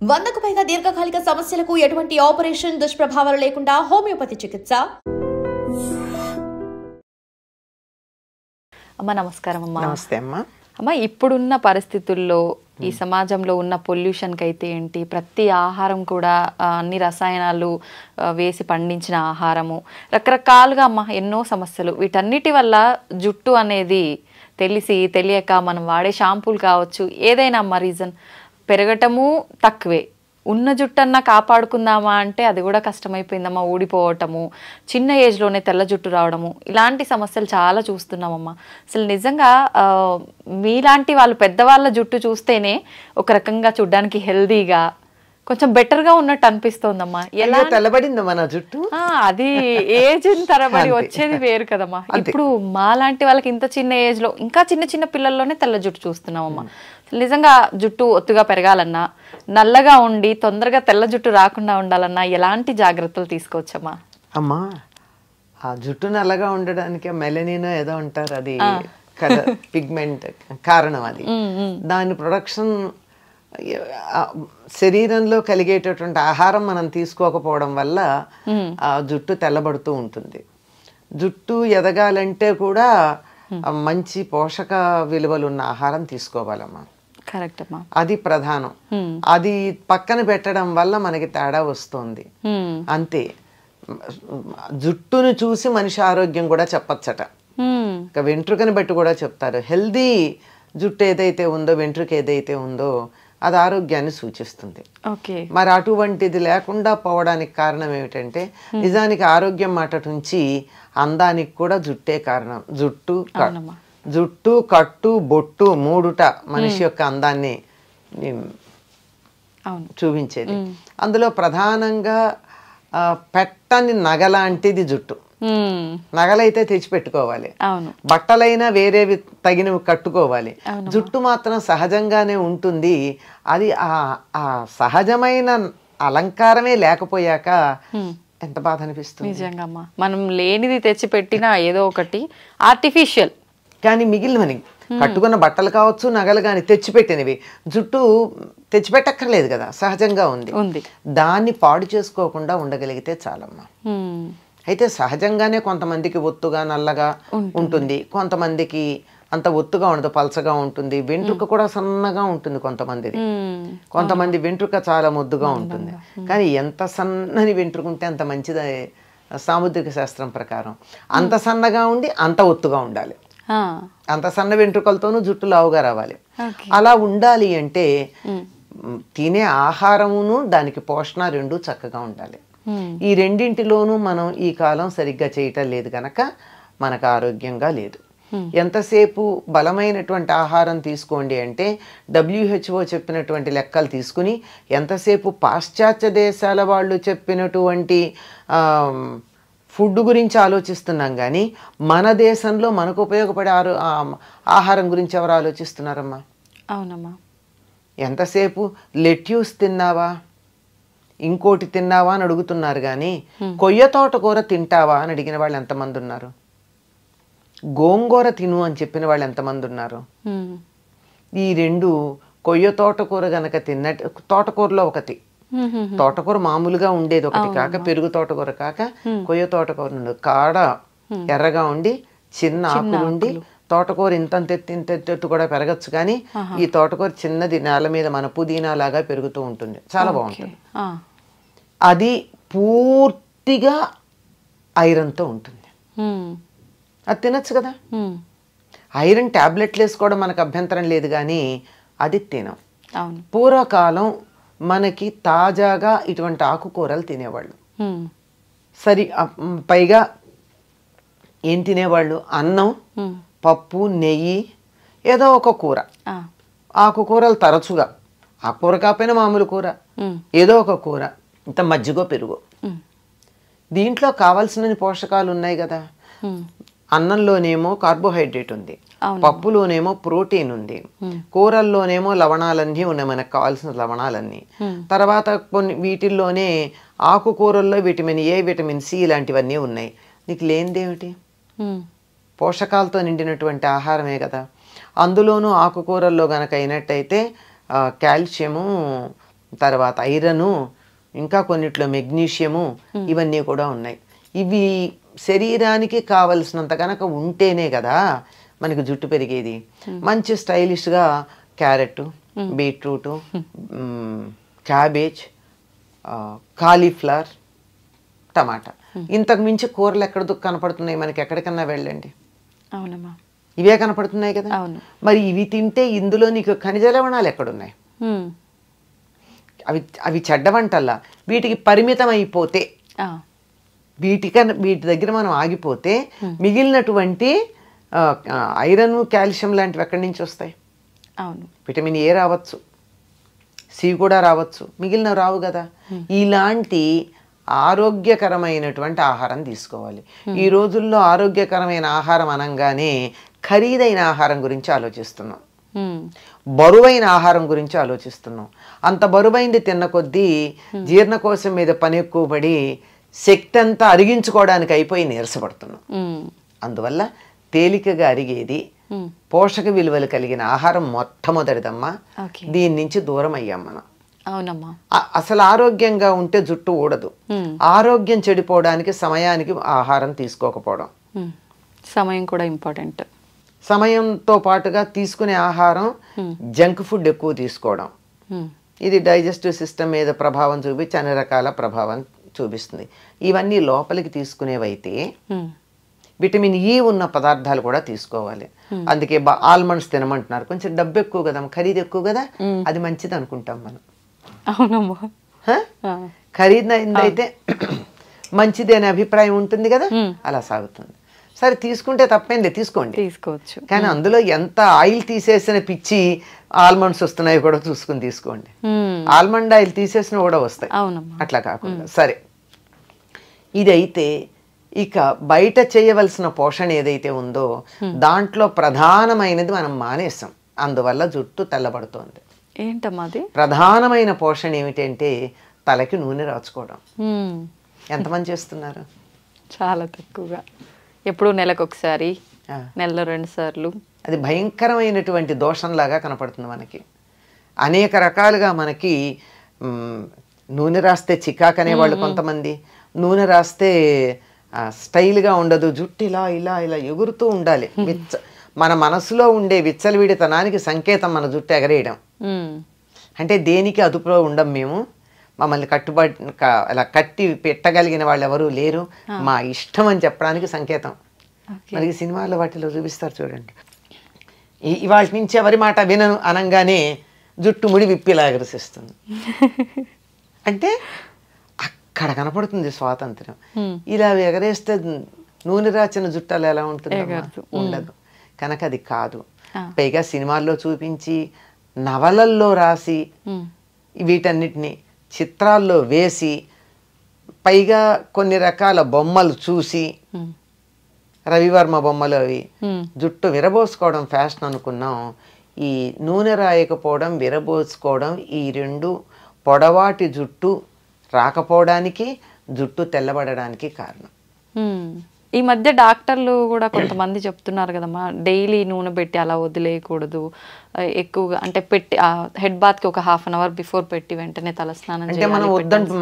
100కు పైగా దీర్ఘకాలిక సమస్యలకు ఎటువంటి ఆపరేషన్ దుష్ప్రభావాలు లేకుండా హోమియోపతి చికిత్స. అమ్మ నమస్కారం అమ్మా. నమస్తే అమ్మా. అమ్మ, ఇప్పుడున్న పరిస్థితుల్లో ఈ సమాజంలో ఉన్న పొల్యూషన్కి అయితే ఏంటి, ప్రతి ఆహారం కూడా అన్ని రసాయనాలు వేసి పండించిన ఆహారము, రకరకాలుగా అమ్మ ఎన్నో సమస్యలు. వీటన్నిటి వల్ల జుట్టు అనేది తెలియక మనం వాడే షాంపూలు కావచ్చు, ఏదైనా అమ్మ రీజన్ పెరగటము తక్కువే. ఉన్న జుట్టన్నా కాపాడుకుందామా అంటే అది కూడా కష్టమైపోయిందమ్మా. ఊడిపోవటము, చిన్న ఏజ్లోనే తెల్ల జుట్టు రావడము, ఇలాంటి సమస్యలు చాలా చూస్తున్నామమ్మా. అసలు నిజంగా మీలాంటి వాళ్ళు పెద్దవాళ్ళ జుట్టు చూస్తేనే ఒక రకంగా చూడ్డానికి హెల్దీగా కొంచెం బెటర్గా ఉన్నట్టు అనిపిస్తోందమ్మా. ఎలా తెల్లబడిందమ్మా నా జుట్టు? అది ఏజ్ తరబడి వచ్చేది వేరు కదమ్మా. ఇప్పుడు మాలాంటి వాళ్ళకి ఇంత చిన్న ఏజ్లో, ఇంకా చిన్న చిన్న పిల్లల్లోనే తెల్ల జుట్టు చూస్తున్నామమ్మా. నిజంగా జుట్టు ఒత్తుగా పెరగాలన్నా, నల్లగా ఉండి తొందరగా తెల్ల జుట్టు రాకుండా ఉండాలన్నా ఎలాంటి జాగ్రత్తలు తీసుకోవచ్చమ్మా? అమ్మా, ఆ జుట్టు నల్లగా ఉండడానికి మెలనిన్ ఏదో అంటారు, అది కలర్ పిగ్మెంట్ కారణం. అది దాని ప్రొడక్షన్ శరీరంలో కలిగేటటువంటి ఆహారం మనం తీసుకోకపోవడం వల్ల ఆ జుట్టు తెల్లబడుతూ ఉంటుంది. జుట్టు ఎదగాలంటే కూడా మంచి పోషక విలువలు ఉన్న ఆహారం తీసుకోవాలమ్మా. కరెక్ట్ అమ్మా. అది ప్రధానం. అది పక్కన పెట్టడం వల్ల మనకి తేడా వస్తుంది అంతే. జుట్టును చూసి మనిషి ఆరోగ్యం కూడా చెప్పచ్చట. ఇక వెంట్రుకని బట్టి కూడా చెప్తారు. హెల్దీ జుట్టు ఏదైతే ఉందో, వెంట్రుక ఏదైతే ఉందో అది ఆరోగ్యాన్ని సూచిస్తుంది. మరి అటువంటిది లేకుండా పోవడానికి కారణం ఏమిటంటే, నిజానికి ఆరోగ్యం మాట నుంచి అందానికి కూడా జుట్టే కారణం. జుట్టు కట్టు బొట్టు మూడుట మనిషి యొక్క అందాన్ని చూపించేది. అందులో ప్రధానంగా పెట్టని నగలాంటిది జుట్టు. నగలైతే తెచ్చిపెట్టుకోవాలి, బట్టలైనా వేరేవి తగినవి కట్టుకోవాలి. జుట్టు మాత్రం సహజంగానే ఉంటుంది. అది ఆ సహజమైన అలంకారమే లేకపోయాక ఎంత బాధ అనిపిస్తుంది. నిజంగా మనం లేనిది తెచ్చి పెట్టినా ఏదో ఒకటి ఆర్టిఫిషియల్. కానీ మిగిలినవి కట్టుకున్న బట్టలు కావచ్చు, నగలు కానీ తెచ్చిపెట్టినవి, జుట్టు తెచ్చిపెట్టక్కర్లేదు కదా, సహజంగా ఉంది. దాన్ని పాడు చేసుకోకుండా ఉండగలిగితే చాలమ్మా. అయితే సహజంగానే కొంతమందికి ఒత్తుగా నల్లగా ఉంటుంది, కొంతమందికి అంత ఒత్తుగా ఉండదు, పలచగా ఉంటుంది. వెంట్రుక కూడా సన్నగా ఉంటుంది కొంతమంది వెంట్రుక చాలా ముద్దుగా ఉంటుంది. కానీ ఎంత సన్నని వెంట్రుక ఉంటే అంత మంచిది సాముద్రిక శాస్త్రం ప్రకారం. అంత సన్నగా ఉండి అంత ఒత్తుగా ఉండాలి. అంత సన్న వెంట్రుకలతోనూ జుట్టు లావుగా రావాలి. అలా ఉండాలి అంటే తినే ఆహారమును దానికి పోషణ రెండు చక్కగా ఉండాలి. ఈ రెండింటిలోనూ మనం ఈ కాలం సరిగ్గా చేయటం లేదు కనుక మనకు ఆరోగ్యంగా లేదు. ఎంతసేపు బలమైనటువంటి ఆహారం తీసుకోండి అంటే WHO చెప్పినటువంటి లెక్కలు తీసుకుని, ఎంతసేపు పాశ్చాత్య దేశాల వాళ్ళు చెప్పినటువంటి ఫుడ్ గురించి ఆలోచిస్తున్నాం కానీ మన దేశంలో మనకు ఉపయోగపడే ఆహారం గురించి ఎవరు ఆలోచిస్తున్నారమ్మా? అవునమ్మా. ఎంతసేపు లెట్యూస్ తిన్నావా, ఇంకోటి తిన్నావా అని అడుగుతున్నారు కానీ కొయ్య తోటకూర తింటావా అని అడిగిన వాళ్ళు ఎంతమంది ఉన్నారు? గోంగూర తిను అని చెప్పిన వాళ్ళు ఎంతమంది ఉన్నారు? ఈ రెండు, కొయ్య తోటకూర గనక తిన్నట్టు, తోటకూరలో ఒకటి, తోటకూర మామూలుగా ఉండేది ఒకటి కాక, పెరుగు తోటకూర కాక కొయ్య తోటకూర ఉండదు. కాడ ఎర్రగా ఉండి చిన్న ఆకులుండి, తోటకూర ఇంతెత్తు కూడా పెరగచ్చు కానీ ఈ తోటకూర చిన్నది నేల మీద మన పుదీనా లాగా పెరుగుతూ ఉంటుంది, చాలా బాగుంటుంది. అది పూర్తిగా ఐరన్తో ఉంటుంది. అది తినచ్చు కదా. ఐరన్ టాబ్లెట్లు వేసుకోవడం మనకు అభ్యంతరం లేదు కానీ అది తినం. పూర్వకాలం మనకి తాజాగా ఇటువంటి ఆకుకూరలు తినేవాళ్ళు. పైగా ఏం తినేవాళ్ళు? అన్నం, పప్పు, నెయ్యి, ఏదో ఒక కూర. ఆకుకూరలు తరచుగా, ఆకుకూర కాకపోయినా మామూలు కూర, ఏదో ఒక కూర, ఇంత మజ్జిగో పెరుగు. దీంట్లో కావాల్సిన పోషకాలు ఉన్నాయి కదా. అన్నంలోనేమో కార్బోహైడ్రేట్ ఉంది, పప్పులోనేమో ప్రోటీన్ ఉంది, కూరల్లోనేమో లవణాలన్నీ ఉన్నాయి, మనకు కావాల్సిన లవణాలన్నీ. తర్వాత కొన్ని వీటిల్లోనే ఆకుకూరల్లో విటమిన్ ఏ, విటమిన్ సి ఇలాంటివన్నీ ఉన్నాయి. నీకు లేనిదేమిటి? పోషకాలతో నిండినటువంటి ఆహారమే కదా. అందులోనూ ఆకుకూరల్లో గనక అయినట్టయితే కాల్షియము, తర్వాత ఐరను, ఇంకా కొన్నిట్లో మెగ్నీషియము, ఇవన్నీ కూడా ఉన్నాయి. ఇవి శరీరానికి కావలసినంత కనుక ఉంటేనే కదా మనకి జుట్టు పెరిగేది. మంచి స్టైలిష్గా క్యారెట్, బీట్రూటు, క్యాబేజ్, కాలీఫ్లవర్, టమాటా, ఇంతకు మించి కూరలు ఎక్కడ కనపడుతున్నాయి మనకి? ఎక్కడికన్నా వెళ్ళండి, అవునమ్మా, ఇవే కనపడుతున్నాయి కదా. మరి ఇవి తింటే ఇందులో నీకు ఖనిజ లవణాలు ఎక్కడున్నాయి? అవి అవి చెడ్డ వంటల్లా. వీటికి పరిమితం అయిపోతే, వీటి దగ్గర మనం ఆగిపోతే మిగిలినటువంటి ఐరన్, కాల్షియం లాంటివి ఎక్కడి నుంచి వస్తాయి? అవును, విటమిన్ ఏ రావచ్చు, సి కూడా రావచ్చు, మిగిలిన రావు కదా. ఇలాంటి ఆరోగ్యకరమైనటువంటి ఆహారం తీసుకోవాలి. ఈ రోజుల్లో ఆరోగ్యకరమైన ఆహారం అనగానే ఖరీదైన ఆహారం గురించి ఆలోచిస్తున్నాం, బరువైన ఆహారం గురించి ఆలోచిస్తున్నాం. అంత బరువైంది తిన్న కొద్దీ జీర్ణకోశం మీద పని ఎక్కువ పడి శక్తి అంతా అరిగించుకోవడానికి అయిపోయి నీరసపడుతున్నాం. అందువల్ల తేలికగా అరిగేది, పోషక విలువలు కలిగిన ఆహారం మొట్టమొదటిదమ్మా. దీని నుంచి దూరం అయ్యాం మనం. అవునమ్మా. అసలు ఆరోగ్యంగా ఉంటే జుట్టు ఊడదు. ఆరోగ్యం చెడిపోవడానికి సమయానికి ఆహారం తీసుకోకపోవడం, సమయం కూడా ఇంపార్టెంట్. సమయంతో పాటుగా తీసుకునే ఆహారం జంక్ ఫుడ్ ఎక్కువ తీసుకోవడం, ఇది డైజెస్టివ్ సిస్టమ్ మీద ప్రభావం చూపించి అన్ని రకాల ప్రభావం చూపిస్తుంది. ఇవన్నీ లోపలికి తీసుకునేవైతే విటమిన్ ఈ ఉన్న పదార్థాలు కూడా తీసుకోవాలి. అందుకే ఆల్మండ్స్ తినమంటున్నారు. కొంచెం డబ్బు ఎక్కువ కదా, ఖరీదు ఎక్కువ కదా, అది మంచిది అనుకుంటాం మనం. అవునమ్మా, ఖరీదైతే మంచిది అనే అభిప్రాయం ఉంటుంది కదా, అలా సాగుతుంది. సరే, తీసుకుంటే తప్పేంలే, తీసుకోవచ్చు. కానీ అందులో ఎంత ఆయిల్ తీసేసిన పిచ్చి ఆల్మండ్స్ వస్తున్నాయి కూడా చూసుకుని తీసుకోండి. ఆల్మండ్ ఆయిల్ తీసేసిన కూడా వస్తాయి, అట్లా కాకుండా. సరే, ఇదైతే ఇక బయట చేయవలసిన పోషణ ఏదైతే ఉందో దాంట్లో ప్రధానమైనది మనం మానేసాం. అందువల్ల జుట్టు తెల్లబడుతోంది. ఏంటమ్మాది ప్రధానమైన పోషణ ఏమిటంటే తలకి నూనె రాచుకోవడం. ఎంతమంది చేస్తున్నారు? చాలా తక్కువగా, ఎప్పుడు నెలకు ఒకసారి, నెలలో 2 సార్లు. అది భయంకరమైనటువంటి దోషంలాగా కనపడుతుంది మనకి. అనేక రకాలుగా మనకి నూనె రాస్తే చికాకు అనేవాళ్ళు కొంతమంది, నూనె రాస్తే స్టైల్గా ఉండదు, జుట్టు ఇలా ఇలా ఇలా ఎగురుతూ ఉండాలి. మన మనసులో ఉండే విచ్చలవిడితనానికి సంకేతం మన జుట్టు ఎగరేయడం. అంటే దేనికి అదుపులో ఉండం మేము, మమ్మల్ని అలా కట్టి పెట్టగలిగిన వాళ్ళు ఎవరు లేరు, మా ఇష్టం అని చెప్పడానికి సంకేతం. మనకి సినిమాల్లో వాటిలో చూపిస్తారు చూడండి, ఇవాళ నుంచి ఎవరి మాట వినను అనగానే జుట్టు ముడి విప్పిలా ఎగరసిస్తుంది. అంటే అక్కడ కనపడుతుంది స్వాతంత్రం. ఇలా ఎగరేస్తే నూనె రాచిన జుట్టాలు ఎలా ఉంటుంది? ఉండదు. కనుక అది కాదు. పైగా సినిమాల్లో చూపించి, నవలల్లో రాసి, వీటన్నిటిని చిత్రాల్లో వేసి, పైగా కొన్ని రకాల బొమ్మలు చూసి, రవివర్మ బొమ్మలు అవి, జుట్టు విరబోసుకోవడం ఫ్యాషన్ అనుకున్నాం. ఈ నూనె రాయకపోవడం, విరబోసుకోవడం, ఈ 2 పొడవాటి జుట్టు రాకపోవడానికి, జుట్టు తెల్లబడడానికి కారణం. ఈ మధ్య డాక్టర్లు కూడా కొంతమంది చెప్తున్నారు కదమ్మా, డైలీ నూనె పెట్టి అలా వదిలేయకూడదు, ఎక్కువగా అంటే పెట్టి హెడ్ బాత్కి ఒక 1/2 అవర్ బిఫోర్ పెట్టి వెంటనే తలస్నానం అంటే మనం వద్దంటూ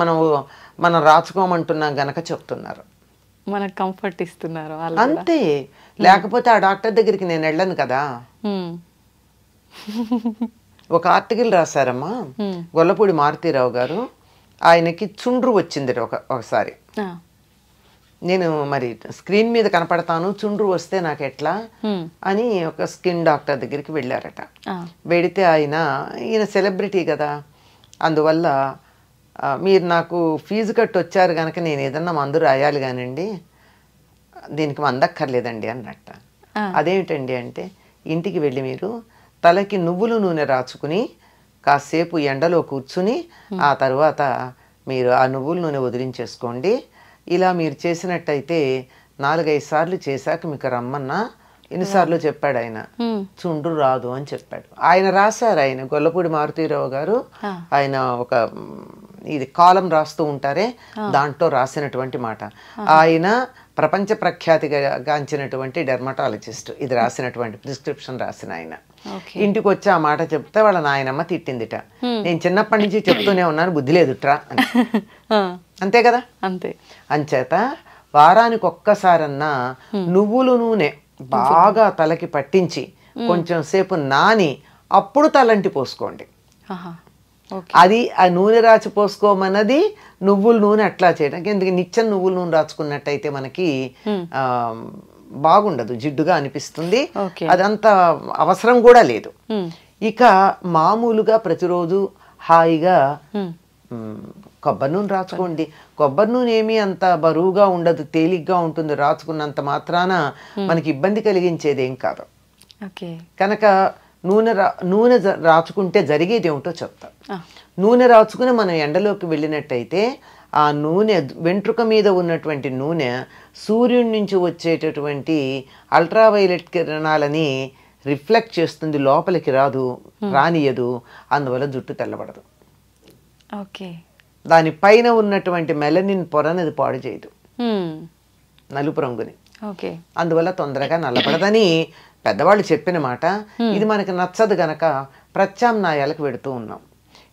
మనం రాచుకోమంటున్నాం గనక చెప్తున్నారు, మనకు కంఫర్ట్ ఇస్తున్నారు అంతే. లేకపోతే ఆ డాక్టర్ దగ్గరికి నేను వెళ్ళను కదా. ఒక ఆర్టికల్ రాశారమ్మా గొల్లపూడి మారుతీరావు గారు, ఆయనకి చుండ్రు వచ్చింది ఒకసారి. నేను మరి స్క్రీన్ మీద కనపడతాను, చుండ్రు వస్తే నాకు ఎట్లా అని ఒక స్కిన్ డాక్టర్ దగ్గరికి వెళ్ళారట. వెడితే ఈయన సెలబ్రిటీ కదా, అందువల్ల మీరు నాకు ఫీజు కట్టి వచ్చారు కనుక నేను ఏదన్నా మందు రాయాలి కానండి, దీనికి మందక్కర్లేదండి అన్నట్ట. అదేమిటండి అంటే, ఇంటికి వెళ్ళి మీరు తలకి నువ్వుల నూనె రాచుకుని కాసేపు ఎండలో కూర్చుని ఆ తర్వాత మీరు ఆ నువ్వుల నూనె వదిలించేసుకోండి. ఇలా మీరు చేసినట్టయితే 4-5 సార్లు చేశాక మీకు రమ్మన్నా, ఎన్నిసార్లు చెప్పాడు ఆయన, చుండ్రు రాదు అని చెప్పాడు. ఆయన రాశారు, ఆయన గొల్లపూడి మారుతీరావు గారు, ఆయన ఒక ఇది కాలం రాస్తూ ఉంటారే, దాంట్లో రాసినటువంటి మాట. ఆయన ప్రపంచ ప్రఖ్యాతిగాంచినటువంటి డెర్మటాలజిస్ట్, ఇది రాసినటువంటి ప్రిస్క్రిప్షన్ రాసిన ఆయన. ఇంటికి వచ్చి ఆ మాట చెప్తే వాళ్ళ నాయనమ్మ తిట్టిందిట. నేను చిన్నప్పటి నుంచి చెప్తూనే ఉన్నాను, బుద్ధి లేదుట్రా అని. అంతే కదా. అంతే. అంచేత వారానికి ఒక్కసారన్నా నువ్వుల నూనె బాగా తలకి పట్టించి కొంచెం సేపు నాని అప్పుడు తలంటి పోసుకోండి. అది ఆ నూనె రాచి పోసుకోమన్నది నువ్వుల నూనె అట్లా చేయడానికి. ఎందుకంటే నిత్యం నువ్వుల నూనె రాచుకున్నట్టయితే మనకి బాగుండదు, జిడ్డుగా అనిపిస్తుంది. అదంత అవసరం కూడా లేదు. ఇక మామూలుగా ప్రతిరోజు హాయిగా కొబ్బరి నూనె రాచుకోండి. కొబ్బరి నూనె ఏమీ అంత బరువుగా ఉండదు, తేలిగ్గా ఉంటుంది. రాచుకున్నంత మాత్రాన మనకి ఇబ్బంది కలిగించేదేం కాదు. కనుక నూనె రాచుకుంటే జరిగేది ఏమిటో చెప్తా. నూనె రాచుకుని మనం ఎండలోకి వెళ్ళినట్టయితే ఆ నూనె వెంట్రుక మీద ఉన్నటువంటి నూనె సూర్యుడి నుంచి వచ్చేటటువంటి అల్ట్రావైలెట్ కిరణాలని రిఫ్లెక్ట్ చేస్తుంది, లోపలికి రానియదు. అందువల్ల జుట్టు తెల్లబడదు. దానిపైన ఉన్నటువంటి మెలనిన్ పొరని అది పాడు చేయదు, నలుపు రంగుని. అందువల్ల తొందరగా నల్లబడదని పెద్దవాళ్ళు చెప్పిన మాట. ఇది మనకి నచ్చదు గనక ప్రత్యామ్నాయాలకు పెడుతూ ఉన్నాం.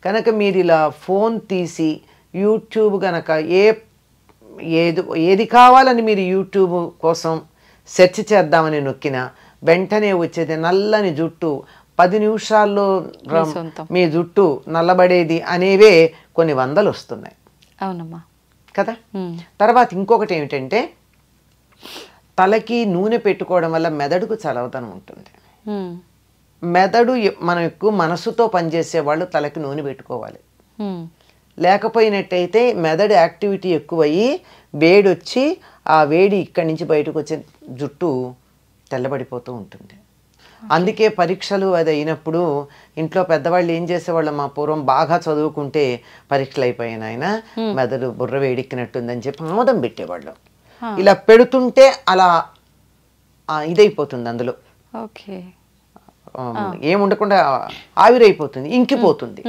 కనుక మీరు ఇలా ఫోన్ తీసి యూట్యూబ్ గనక ఏది కావాలని మీరు యూట్యూబ్ కోసం సెర్చ్ చేద్దామని నొక్కినా వెంటనే వచ్చేది నల్లని జుట్టు, 10 నిమిషాల్లో మీ జుట్టు నల్లబడేది అనేవే కొన్ని వందలు వస్తున్నాయి. అవునమ్మా కదా. తర్వాత ఇంకొకటి ఏమిటంటే తలకి నూనె పెట్టుకోవడం వల్ల మెదడుకు చలవదనం ఉంటుంది. మెదడు మనం ఎక్కువ మనసుతో పనిచేసే వాళ్ళు తలకి నూనె పెట్టుకోవాలి. లేకపోయినట్టయితే మెదడు యాక్టివిటీ ఎక్కువయ్యి వేడొచ్చి ఆ వేడి ఇక్కడి నుంచి బయటకు వచ్చే జుట్టు తెల్లబడిపోతూ ఉంటుంది. అందుకే పరీక్షలు అది అయినప్పుడు ఇంట్లో పెద్దవాళ్ళు ఏం చేసేవాళ్ళు, మా పూర్వం బాగా చదువుకుంటే పరీక్షలు అయిపోయిన ఆయన మెదడు బుర్ర వేడెక్కినట్టుందని చెప్పి ఆమోదం పెట్టేవాళ్ళు. ఇలా పెడుతుంటే అలా ఇదైపోతుంది, అందులో ఏముండకుండా ఆవిరైపోతుంది, ఇంకిపోతుంది.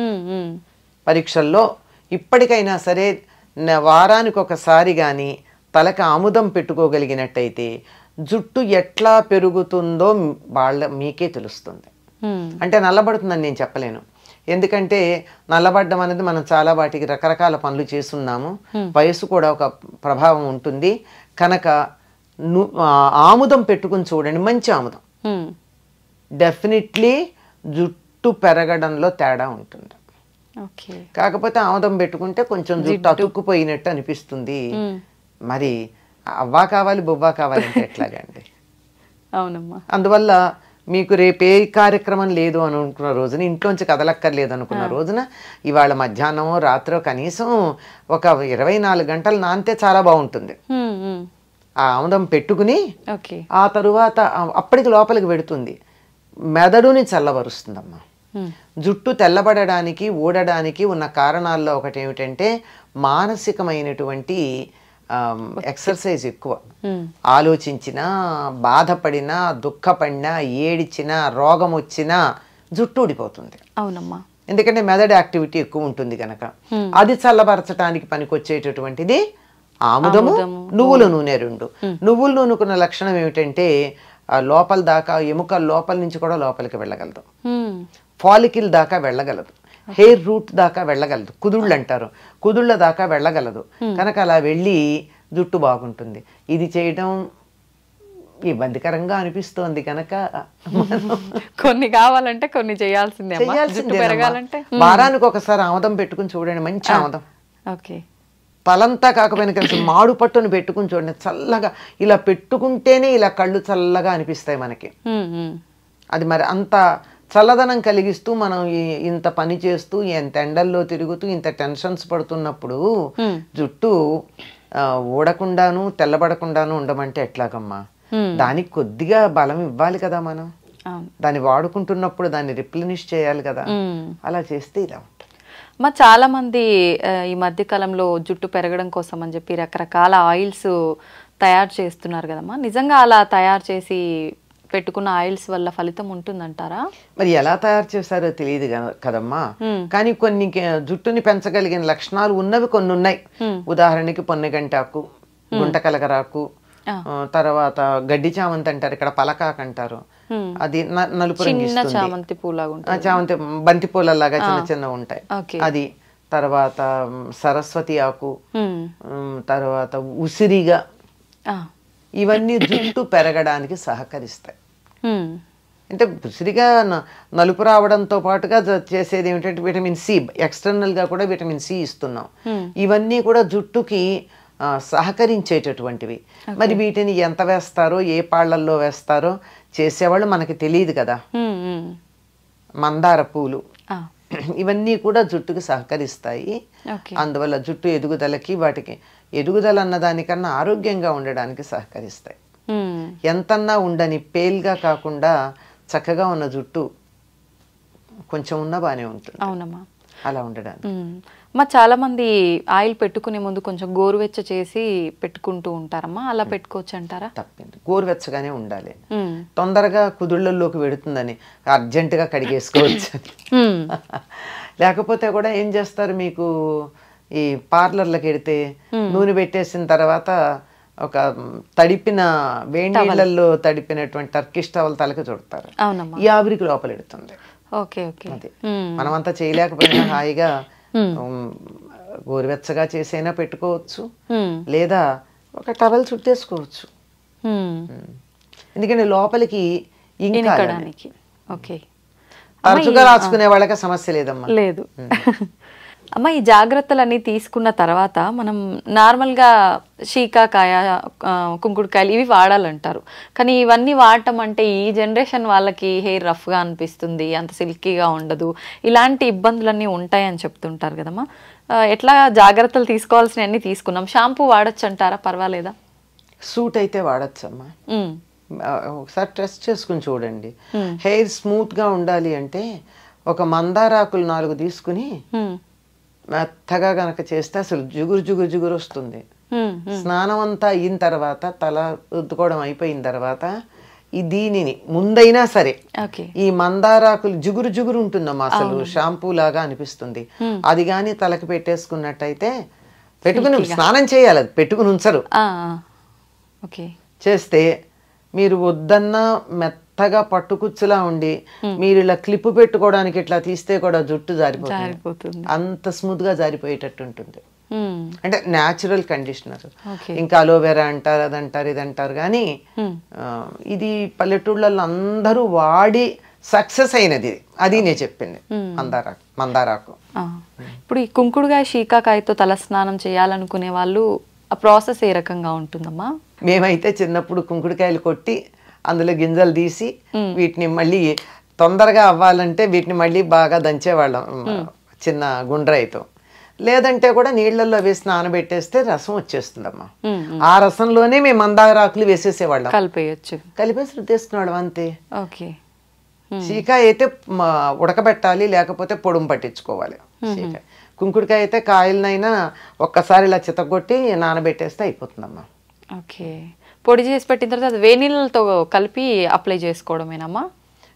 పరీక్షల్లో ఇప్పటికైనా సరే వారానికి ఒకసారి కానీ తలకి ఆముదం పెట్టుకోగలిగినట్టయితే జుట్టు ఎట్లా పెరుగుతుందో మీకే తెలుస్తుంది. అంటే నల్లబడుతుందని నేను చెప్పలేను, ఎందుకంటే నల్లబడ్డం అనేది మనం చాలా వాటికి రకరకాల పనులు చేస్తున్నాము. వయసు కూడా ఒక ప్రభావం ఉంటుంది. కనుక ఆముదం పెట్టుకుని చూడండి, మంచి ఆముదం. డెఫినెట్లీ జుట్టు పెరగడంలో తేడా ఉంటుంది. కాకపోతే ఆముదం పెట్టుకుంటే కొంచెం జుట్టు అతుక్కుపోయినట్టు అనిపిస్తుంది. మరి అవ్వా కావాలి బొవ్వా కావాలంటే ఎట్లాగండి. అవునమ్మా. అందువల్ల మీకు రేపు ఏ కార్యక్రమం లేదు అని అనుకున్న రోజున, ఇంట్లోంచి కదలక్కర్లేదు అనుకున్న రోజున ఇవాళ మధ్యాహ్నమో రాత్రో కనీసం ఒక 24 గంటలు నానితే చాలా బాగుంటుంది. ఆ ఆముదం పెట్టుకుని ఆ తరువాత అప్పటికి లోపలికి పెడుతుంది, మెదడుని చల్లబరుస్తుందమ్మా. జుట్టు తెల్లబడడానికి ఊడడానికి ఉన్న కారణాల్లో ఒకటి ఏమిటంటే మానసికమైనటువంటి ఎక్సర్సైజ్ ఎక్కువ. ఆలోచించినా, బాధపడినా, దుఃఖపడినా, ఏడిచినా, రోగం వచ్చినా జుట్టు ఊడిపోతుంది. అవునమ్మా. ఎందుకంటే మెదడు యాక్టివిటీ ఎక్కువ ఉంటుంది కనుక. అది చల్లబరచడానికి పనికొచ్చేటటువంటిది ఆముదము, నువ్వుల నూనె. రెండు నువ్వుల నూనెకున్న లక్షణం ఏమిటంటే లోపల దాకా, ఎముకల లోపల నుంచి కూడా లోపలికి వెళ్ళగలదు, ఫాలికిల్ దాకా వెళ్ళగలదు, హెయిర్ రూట్ దాకా వెళ్ళగలదు, కుదుళ్ళు అంటారు, కుదుళ్ళ దాకా వెళ్ళగలదు. కనుక అలా వెళ్ళి జుట్టు బాగుంటుంది. ఇది చేయడం ఇబ్బందికరంగా అనిపిస్తోంది కనుక కొన్ని కావాలంటే కొన్ని చేయాల్సిందే. వారానికి ఒకసారి ఆముదం పెట్టుకుని చూడండి, మంచి ఆముదం. తలంతా కాకపోయినా కలిసి మాడు పట్టును పెట్టుకుని చూడండి, చల్లగా. ఇలా పెట్టుకుంటేనే ఇలా కళ్ళు చల్లగా అనిపిస్తాయి మనకి. అది మరి అంత చల్లదనం కలిగిస్తూ మనం ఇంత పని చేస్తూ, ఎంత ఎండల్లో తిరుగుతూ, ఇంత టెన్షన్స్ పడుతున్నప్పుడు జుట్టు ఊడకుండాను తెల్లబడకుండాను ఉండమంటే ఎట్లాగమ్మా? దానికి కొద్దిగా బలం ఇవ్వాలి కదా మనం. దాన్ని వాడుకుంటున్నప్పుడు దాన్ని రిప్లెనిష్ చేయాలి కదా. అలా చేస్తే ఇలా ఉంటుంది. చాలా మంది ఈ మధ్య కాలంలో జుట్టు పెరగడం కోసం అని చెప్పి రకరకాల ఆయిల్స్ తయారు చేస్తున్నారు కదమ్మా. నిజంగా అలా తయారు చేసి పెట్టుకున్న ఆయిల్స్ వల్ల ఫలితం ఉంటుందంటారా? మరి ఎలా తయారు చేస్తారో తెలియదు కదమ్మా. కానీ కొన్ని జుట్టుని పెంచగలిగిన లక్షణాలు ఉన్నవి కొన్ని ఉన్నాయి. ఉదాహరణకి పొన్నగంటాకు, గుంటకలగరాకు, తర్వాత గడ్డి చామంతి అంటారు, ఇక్కడ పలకాకు అంటారు, అది నలుపు రంగు ఇస్తుంది. చామంతి బంతి పూలలాగా చిన్న చిన్న ఉంటాయి అది. తర్వాత సరస్వతి ఆకు, తర్వాత ఉసిరిగా, ఇవన్నీ జుట్టు పెరగడానికి సహకరిస్తాయి. అంటే ఉసిరిగా నలుపు రావడంతో పాటుగా చేసేది ఏమిటంటే విటమిన్ సి, ఎక్స్టర్నల్ గా కూడా విటమిన్ సి ఇస్తున్నాం. ఇవన్నీ కూడా జుట్టుకి సహకరించేటటువంటివి. మరి వీటిని ఎంత వేస్తారో, ఏ పాళ్లల్లో వేస్తారో చేసేవాళ్ళు మనకి తెలియదు కదా. మందార పూలు ఇవన్నీ కూడా జుట్టుకి సహకరిస్తాయి. అందువల్ల జుట్టు ఎదుగుదలకి, వాటికి ఎదుగుదల అన్నదానికన్నా ఆరోగ్యంగా ఉండడానికి సహకరిస్తాయి. ఎంతన్నా ఉండని పేల్గా కాకుండా చక్కగా ఉన్న జుట్టు కొంచెం ఉన్నా బానే ఉంటుంది. అవునమ్మా, అలా ఉండడానికి. చాలా మంది ఆయిల్ పెట్టుకునే ముందు కొంచెం గోరువెచ్చ చేసి పెట్టుకుంటూ ఉంటారమ్మా, అలా పెట్టుకోవచ్చు అంటారా? తప్పింది, గోరువెచ్చగానే ఉండాలి. తొందరగా కుదుళ్ళల్లోకి పెడుతుందని అర్జెంటుగా కడిగేసుకోవచ్చు. లేకపోతే కూడా ఏం చేస్తారు, మీకు ఈ పార్లర్లకు వెడితే నూనె పెట్టేసిన తర్వాత ఒక తడిపిన వేడి నీళ్ళల్లో తడిపినటువంటి టర్కిష్ టవల్ తలకి చుడతారు. ఈ ఆవిరికి లోపల ఎడుతుంది. మనమంతా చేయలేకపోయినా హాయిగా గోరువెచ్చగా చేసైనా పెట్టుకోవచ్చు, లేదా ఒక టవల్ చుట్టేసుకోవచ్చు. ఎందుకంటే లోపలికి ఇంకడానికి తరచుగా రాసుకునే వాళ్ళకి సమస్య లేదమ్మా. లేదు అమ్మ. ఈ జాగ్రత్తలన్నీ తీసుకున్న తర్వాత మనం నార్మల్గా శీకాకాయ, కుంకుడుకాయలు ఇవి వాడాలంటారు. కానీ ఇవన్నీ వాడటం అంటే ఈ జనరేషన్ వాళ్ళకి హెయిర్ రఫ్గా అనిపిస్తుంది, అంత సిల్కీగా ఉండదు, ఇలాంటి ఇబ్బందులన్నీ ఉంటాయని చెప్తుంటారు కదమ్మా. ఎట్లా జాగ్రత్తలు తీసుకోవాల్సినవన్నీ తీసుకున్నాం. షాంపూ వాడచ్చు అంటారా, పర్వాలేదా? సూట్ అయితే వాడచ్చమ్మా. ఒకసారి టెస్ట్ చేసుకుని చూడండి. హెయిర్ స్మూత్గా ఉండాలి అంటే ఒక మందారాకులు 4 తీసుకుని మెత్తగా గనక చేస్తే అసలు జిగురు జిగురు జిగురు వస్తుంది. స్నానం అంతా అయిన తర్వాత, తల రుద్దుకోవడం అయిపోయిన తర్వాత దీనిని ముందైనా సరే ఈ మందారాకులు జిగురు జిగురు ఉంటుందమ్మా, అసలు షాంపూ లాగా అనిపిస్తుంది. అది గాని తలకి పెట్టేసుకున్నట్టయితే, పెట్టుకుని స్నానం చేయాలి, అది పెట్టుకుని ఉంచరు. చేస్తే మీరు వద్దన్నా మెత్తగా పట్టుకుచ్చులా ఉండి మీరు ఇలా క్లిప్ పెట్టుకోవడానికి ఇట్లా తీస్తే కూడా జుట్టు జారిపోతుంది. అంత స్మూత్ గా జారిపోయేటట్టు ఉంటుంది. అంటే న్యాచురల్ కండిషనర్. ఇంకా అలోవెరా అంటారు, అదంటారు, ఇదంటారు. కానీ ఇది పల్లెటూళ్ళల్లో అందరూ వాడి సక్సెస్ అయినది. అది నేను చెప్పింది మందారాకు. ఇప్పుడు ఈ కుంకుడుకాయ, శీకాకాయతో తల స్నానం చేయాలనుకునే వాళ్ళు ఆ ప్రాసెస్ ఏ రకంగా ఉంటుందమ్మా? మేమైతే చిన్నప్పుడు కుంకుడుకాయలు కొట్టి అందులో గింజలు తీసి వీటిని మళ్ళీ తొందరగా అవ్వాలంటే వీటిని మళ్ళీ బాగా దంచేవాళ్ళం చిన్న గుండ్రాయితో. లేదంటే కూడా నీళ్లలో వేసి నానబెట్టేస్తే రసం వచ్చేస్తుందమ్మా. ఆ రసంలోనే మేము మందారాకులు వేసేసేవాళ్ళం. కలిపేసి రుద్దేసుకునేవాళ్ళం అంతే. శీకాయ అయితే ఉడకబెట్టాలి, లేకపోతే పొడుము పట్టించుకోవాలి. శీకాయ. కుంకుడుకాయ అయితే కాయలనైనా ఒక్కసారి ఇలా చితగొట్టి నానబెట్టేస్తే అయిపోతుందమ్మా. పొడి చేసి పెట్టిన తర్వాత వేడి నీళ్ళతో కలిపి అప్లై చేసుకోవడమేనమ్మా?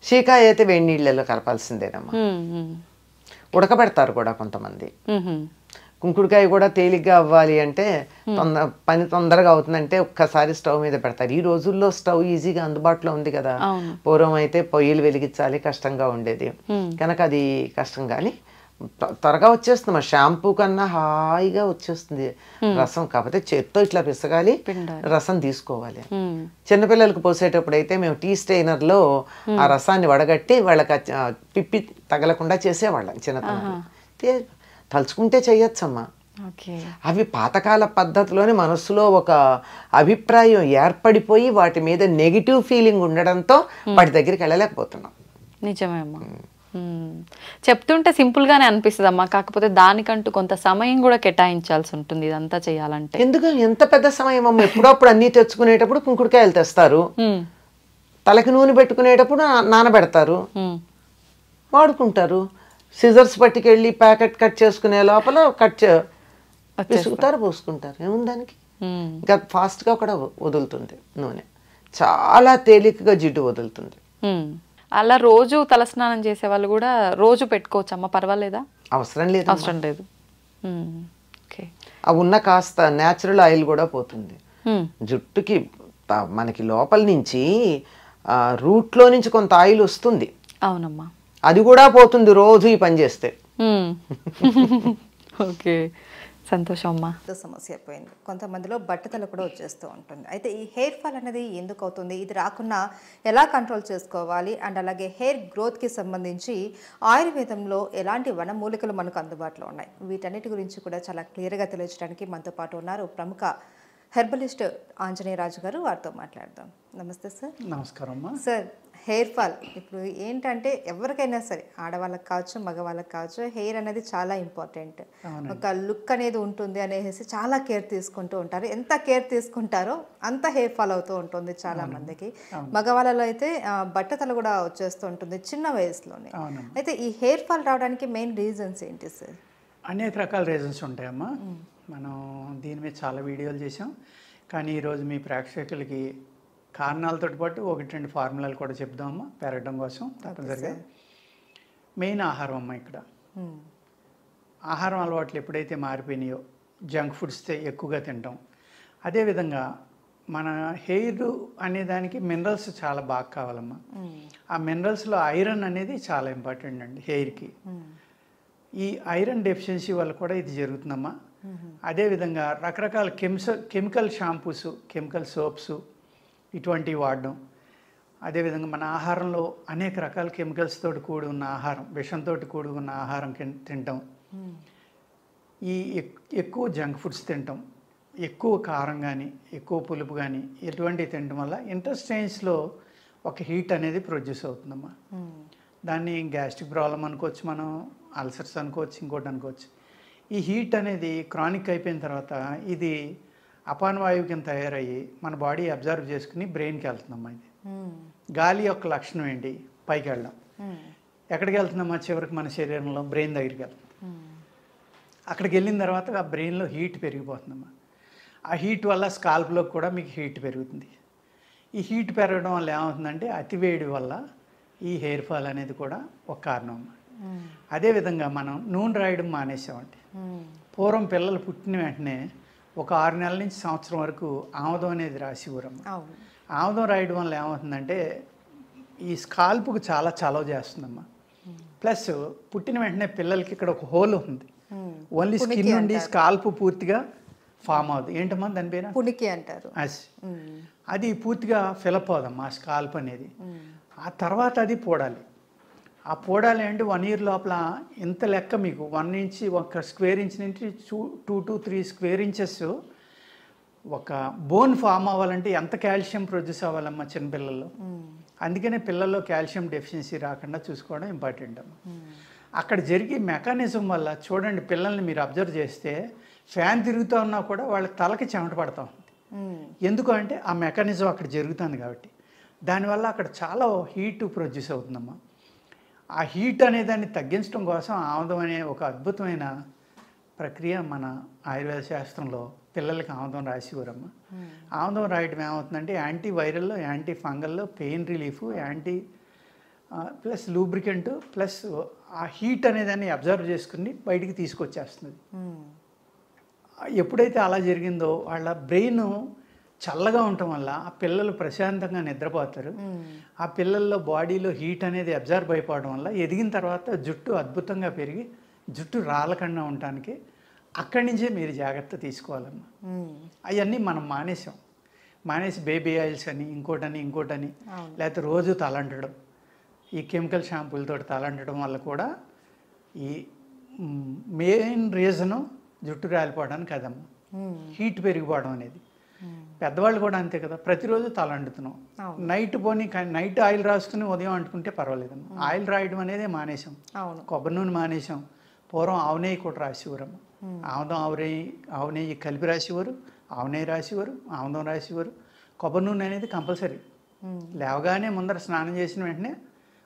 శీకాయ అయితే వేడి నీళ్ళలో కలపాల్సిందేనమ్మా. ఉడకబెడతారు కూడా కొంతమంది. కుంకుడుకాయ కూడా తేలిగ్గా అవ్వాలి అంటే, పని తొందరగా అవుతుందంటే ఒక్కసారి స్టవ్ మీద పెడతారు. ఈ రోజుల్లో స్టవ్ ఈజీగా అందుబాటులో ఉంది కదా. పూర్వం అయితే పొయ్యిలు వెలిగించాలి, కష్టంగా ఉండేది కనుక అది కష్టం. కానీ త్వరగా వచ్చేస్తుంది. షాంపూ కన్నా హాయిగా వచ్చేస్తుంది రసం. కాకపోతే చేత్తో ఇట్లా పిసగాలి, రసం తీసుకోవాలి. చిన్నపిల్లలకు పోసేటప్పుడు అయితే మేము టీ స్టెయినర్లో ఆ రసాన్ని వడగట్టి వాళ్ళకి పిప్పి తగలకుండా చేసేవాళ్ళం చిన్నతనంలో. తలుచుకుంటే చెయ్యొచ్చమ్మా. అవి పాతకాల పద్ధతిలోనే మనస్సులో ఒక అభిప్రాయం ఏర్పడిపోయి వాటి మీద నెగిటివ్ ఫీలింగ్ ఉండడంతో వాటి దగ్గరికి వెళ్ళలేకపోతున్నాం. నిజమే అమ్మా. చెప్తుంటే సింపుల్ గానే అనిపిస్తుంది అమ్మా, కాకపోతే దానికంటూ కొంత సమయం కూడా కేటాయించాల్సి ఉంటుంది ఇదంతా చేయాలంటే. ఎందుకు ఎంత పెద్ద సమయం అమ్మ? ఎప్పుడప్పుడు అన్ని తెచ్చుకునేటప్పుడు కుంకుడుకాయలు తెస్తారు, తలకి నూనె పెట్టుకునేటప్పుడు నానబెడతారు, వాడుకుంటారు. సిజర్స్ పట్టుకెళ్ళి ప్యాకెట్ కట్ చేసుకునే లోపల విసుగుతారు, పోసుకుంటారు. ఏముందానికి? ఇంకా ఫాస్ట్ గా కూడా వదులుతుంది నూనె, చాలా తేలికగా జిడ్డు వదులుతుంది. అలా రోజు తలస్నానం చేసే వాళ్ళు కూడా రోజు పెట్టుకోవచ్చమ్మా, పర్వాలేదా? అవసరం లేదు. అవసరం లేదు. ఆ ఉన్న కాస్త న్యాచురల్ ఆయిల్ కూడా పోతుంది. జుట్టుకి మనకి లోపల నుంచి రూట్లో నుంచి కొంత ఆయిల్ వస్తుంది. అవునమ్మా. అది కూడా పోతుంది రోజు ఈ పని చేస్తే. ఓకే, సంతోషం అమ్మా. సమస్య అయిపోయింది. కొంతమందిలో బట్టతల కూడా వచ్చేస్తూ ఉంటుంది. అయితే ఈ హెయిర్ ఫాల్ అనేది ఎందుకు అవుతుంది, ఇది రాకుండా ఎలా కంట్రోల్ చేసుకోవాలి, అండ్ అలాగే హెయిర్ గ్రోత్కి సంబంధించి ఆయుర్వేదంలో ఎలాంటి వనమూలికలు మనకు అందుబాటులో ఉన్నాయి, వీటన్నిటి గురించి కూడా చాలా క్లియర్గా తెలియజేయడానికి మనతో పాటు ఉన్నారు ప్రముఖ హెర్బలిస్ట్ ఆంజనేయరాజు గారు. వారితో మాట్లాడదాం. నమస్తే సార్. నమస్కారం అమ్మా. సార్, హెయిర్ ఫాల్ ఇప్పుడు ఏంటంటే ఎవరికైనా సరే, ఆడవాళ్ళకి కావచ్చు మగవాళ్ళకి కావచ్చు, హెయిర్ అనేది చాలా ఇంపార్టెంట్. ఒక లుక్ అనేది ఉంటుంది అనేసి చాలా కేర్ తీసుకుంటూ ఉంటారు. ఎంత కేర్ తీసుకుంటారో అంత హెయిర్ ఫాల్ అవుతూ ఉంటుంది చాలా మందికి. మగవాళ్ళలో అయితే బట్టతల కూడా వచ్చేస్తూ ఉంటుంది చిన్న వయసులోనే. అయితే ఈ హెయిర్ ఫాల్ రావడానికి మెయిన్ రీజన్స్ ఏంటి సార్? అనేక రకాల రీజన్స్ ఉంటాయమ్మా. మనం దీని మీద చాలా వీడియోలు చేసాం, కానీ ఈరోజు మీ ప్రేక్షకులకి కారణాలతో పాటు 1-2 ఫార్ములాలు కూడా చెప్దామమ్మా పెరగడం కోసం. తప్పనిసరిగా మెయిన్ ఆహారం అమ్మ. ఇక్కడ ఆహారం అలవాట్లు ఎప్పుడైతే మారిపోయినాయో, జంక్ ఫుడ్స్ ఎక్కువగా తింటాం, అదేవిధంగా మన హెయిర్ అనే దానికి మినరల్స్ చాలా బాగా కావాలమ్మా. ఆ మినరల్స్లో ఐరన్ అనేది చాలా ఇంపార్టెంట్ అండి హెయిర్కి. ఈ ఐరన్ డెఫిషియన్సీ వల్ల కూడా ఇది జరుగుతుందమ్మా. అదేవిధంగా రకరకాల కెమికల్ షాంపూస్, కెమికల్ సోప్స్ ఇటువంటివి వాడడం, అదేవిధంగా మన ఆహారంలో అనేక రకాల కెమికల్స్ తోటి కూడి ఉన్న ఆహారం, విషంతో కూడి ఉన్న ఆహారం తింటాం, ఈ ఎక్కువ జంక్ ఫుడ్స్ తింటాం, ఎక్కువ కారం కానీ ఎక్కువ పులుపు కానీ ఇటువంటివి తినడం వల్ల ఇంటెస్టైన్స్లో ఒక హీట్ అనేది ప్రొడ్యూస్ అవుతుందమ్మా. దాన్ని గ్యాస్ట్రిక్ ప్రాబ్లం అనుకోవచ్చు, మనం అల్సర్స్ అనుకోవచ్చు, ఇంకోటి అనుకోవచ్చు. ఈ హీట్ అనేది క్రానిక్ అయిపోయిన తర్వాత ఇది అపానవాయువు కింద తయారయ్యి మన బాడీ అబ్జర్వ్ చేసుకుని బ్రెయిన్కి వెళ్తుందమ్మా. ఇది గాలి యొక్క లక్షణం ఏంటి? పైకి వెళ్ళడం. ఎక్కడికి వెళ్తుందమ్మా? చివరికి మన శరీరంలో బ్రెయిన్ దగ్గరికి వెళ్తుంది. అక్కడికి వెళ్ళిన తర్వాత ఆ బ్రెయిన్లో హీట్ పెరిగిపోతుందమ్మా. ఆ హీట్ వల్ల స్కాల్ప్లో కూడా మీకు హీట్ పెరుగుతుంది. ఈ హీట్ పెరగడం వల్ల ఏమవుతుందంటే అతివేడి వల్ల ఈ హెయిర్ ఫాల్ అనేది కూడా ఒక కారణం అమ్మా. అదేవిధంగా మనం నూనె రాయడం మానేసామంటే, పూర్వం పిల్లలు పుట్టిన వెంటనే ఒక 6 నెలల నుంచి సంవత్సరం వరకు ఆముదం అనేది రాసేవారమ్మ. ఆముదం రాయడం వల్ల ఏమవుతుందంటే ఈ స్కాల్ప్కు చాలా చలవ చేస్తుందమ్మా. ప్లస్ పుట్టిన వెంటనే పిల్లలకి ఇక్కడ ఒక హోల్ ఉంది, ఓన్లీ స్కిన్ నుండి స్కాల్ప్ పూర్తిగా ఫామ్ అవుతుంది. ఏంటమ్మా దాని పేరు? పునికి అంటారు. అది పూర్తిగా ఫిలప్ అవుదమ్మా ఆ స్కాల్ప్ అనేది. ఆ తర్వాత అది పోడాలి. ఆ పోడాలి అంటే 1 year లోపల ఇంత లెక్క మీకు 1 ఇంచ్, 1 square inch నుంచి 2 to 3 square inches ఒక బోన్ ఫామ్ అవ్వాలంటే ఎంత కాల్షియం ప్రొడ్యూస్ అవ్వాలమ్మా చిన్నపిల్లల్లో. అందుకనే పిల్లల్లో కాల్షియం డెఫిషియన్సీ రాకుండా చూసుకోవడం ఇంపార్టెంట్ అమ్మా. అక్కడ జరిగే మెకానిజం వల్ల చూడండి, పిల్లల్ని మీరు అబ్జర్వ్ చేస్తే ఫ్యాన్ తిరుగుతూ ఉన్నా కూడా వాళ్ళ తలకి చెమట పడుతూ ఉంది. ఎందుకు అంటే ఆ మెకానిజం అక్కడ జరుగుతుంది కాబట్టి. దానివల్ల అక్కడ చాలా హీట్ ప్రొడ్యూస్ అవుతుందమ్మా. ఆ హీట్ అనేదాన్ని తగ్గించడం కోసం ఆముదం అనే ఒక అద్భుతమైన ప్రక్రియ మన ఆయుర్వేద శాస్త్రంలో పిల్లలకి ఆముదం రాసేవారమ్మ. ఆముదం రాయటం ఏమవుతుందంటే యాంటీ వైరల్లో, యాంటీ ఫంగల్లో, pain relief, anti plus lubricant, plus ఆ హీట్ అనేదాన్ని అబ్జర్వ్ చేసుకుని బయటికి తీసుకొచ్చేస్తుంది. ఎప్పుడైతే అలా జరిగిందో వాళ్ళ బ్రెయిన్ చల్లగా ఉండటం వల్ల ఆ పిల్లలు ప్రశాంతంగా నిద్రపోతారు. ఆ పిల్లల్లో బాడీలో హీట్ అనేది అబ్జర్వ్ అయిపోవడం వల్ల ఎదిగిన తర్వాత జుట్టు అద్భుతంగా పెరిగి జుట్టు రాలకుండా ఉండటానికి అక్కడి నుంచే మీరు జాగ్రత్త తీసుకోవాలమ్మా. అవన్నీ మనం మానేసి బేబీ ఆయిల్స్ అని ఇంకోటని లేకపోతే రోజు తలంటడం, ఈ కెమికల్ షాంపూలతో తలంటడం వల్ల కూడా ఈ మెయిన్ రీజను జుట్టు రాలిపోవడానికి కదమ్మా, హీట్ పెరిగిపోవడం అనేది. పెద్దవాళ్ళు కూడా అంతే కదా, ప్రతిరోజు తల అంటుతున్నాం. నైట్ పోనీ నైట్ ఆయిల్ రాసుకుని ఉదయం అంటుకుంటే పర్వాలేదమ్మా. ఆయిల్ రాయడం అనేది మానేసాం, కొబ్బరి నూనె మానేసాం. పూర్వం ఆవు నెయ్యి కూడా రాసేవారమ్మ. ఆముదం ఆవు నెయ్యి కలిపి రాసేవారు, ఆవు నెయ్యి రాసేవారు, ఆముదం రాసేవారు. కొబ్బరి నూనె అనేది కంపల్సరీ. లేవగానే ముందర స్నానం చేసిన వెంటనే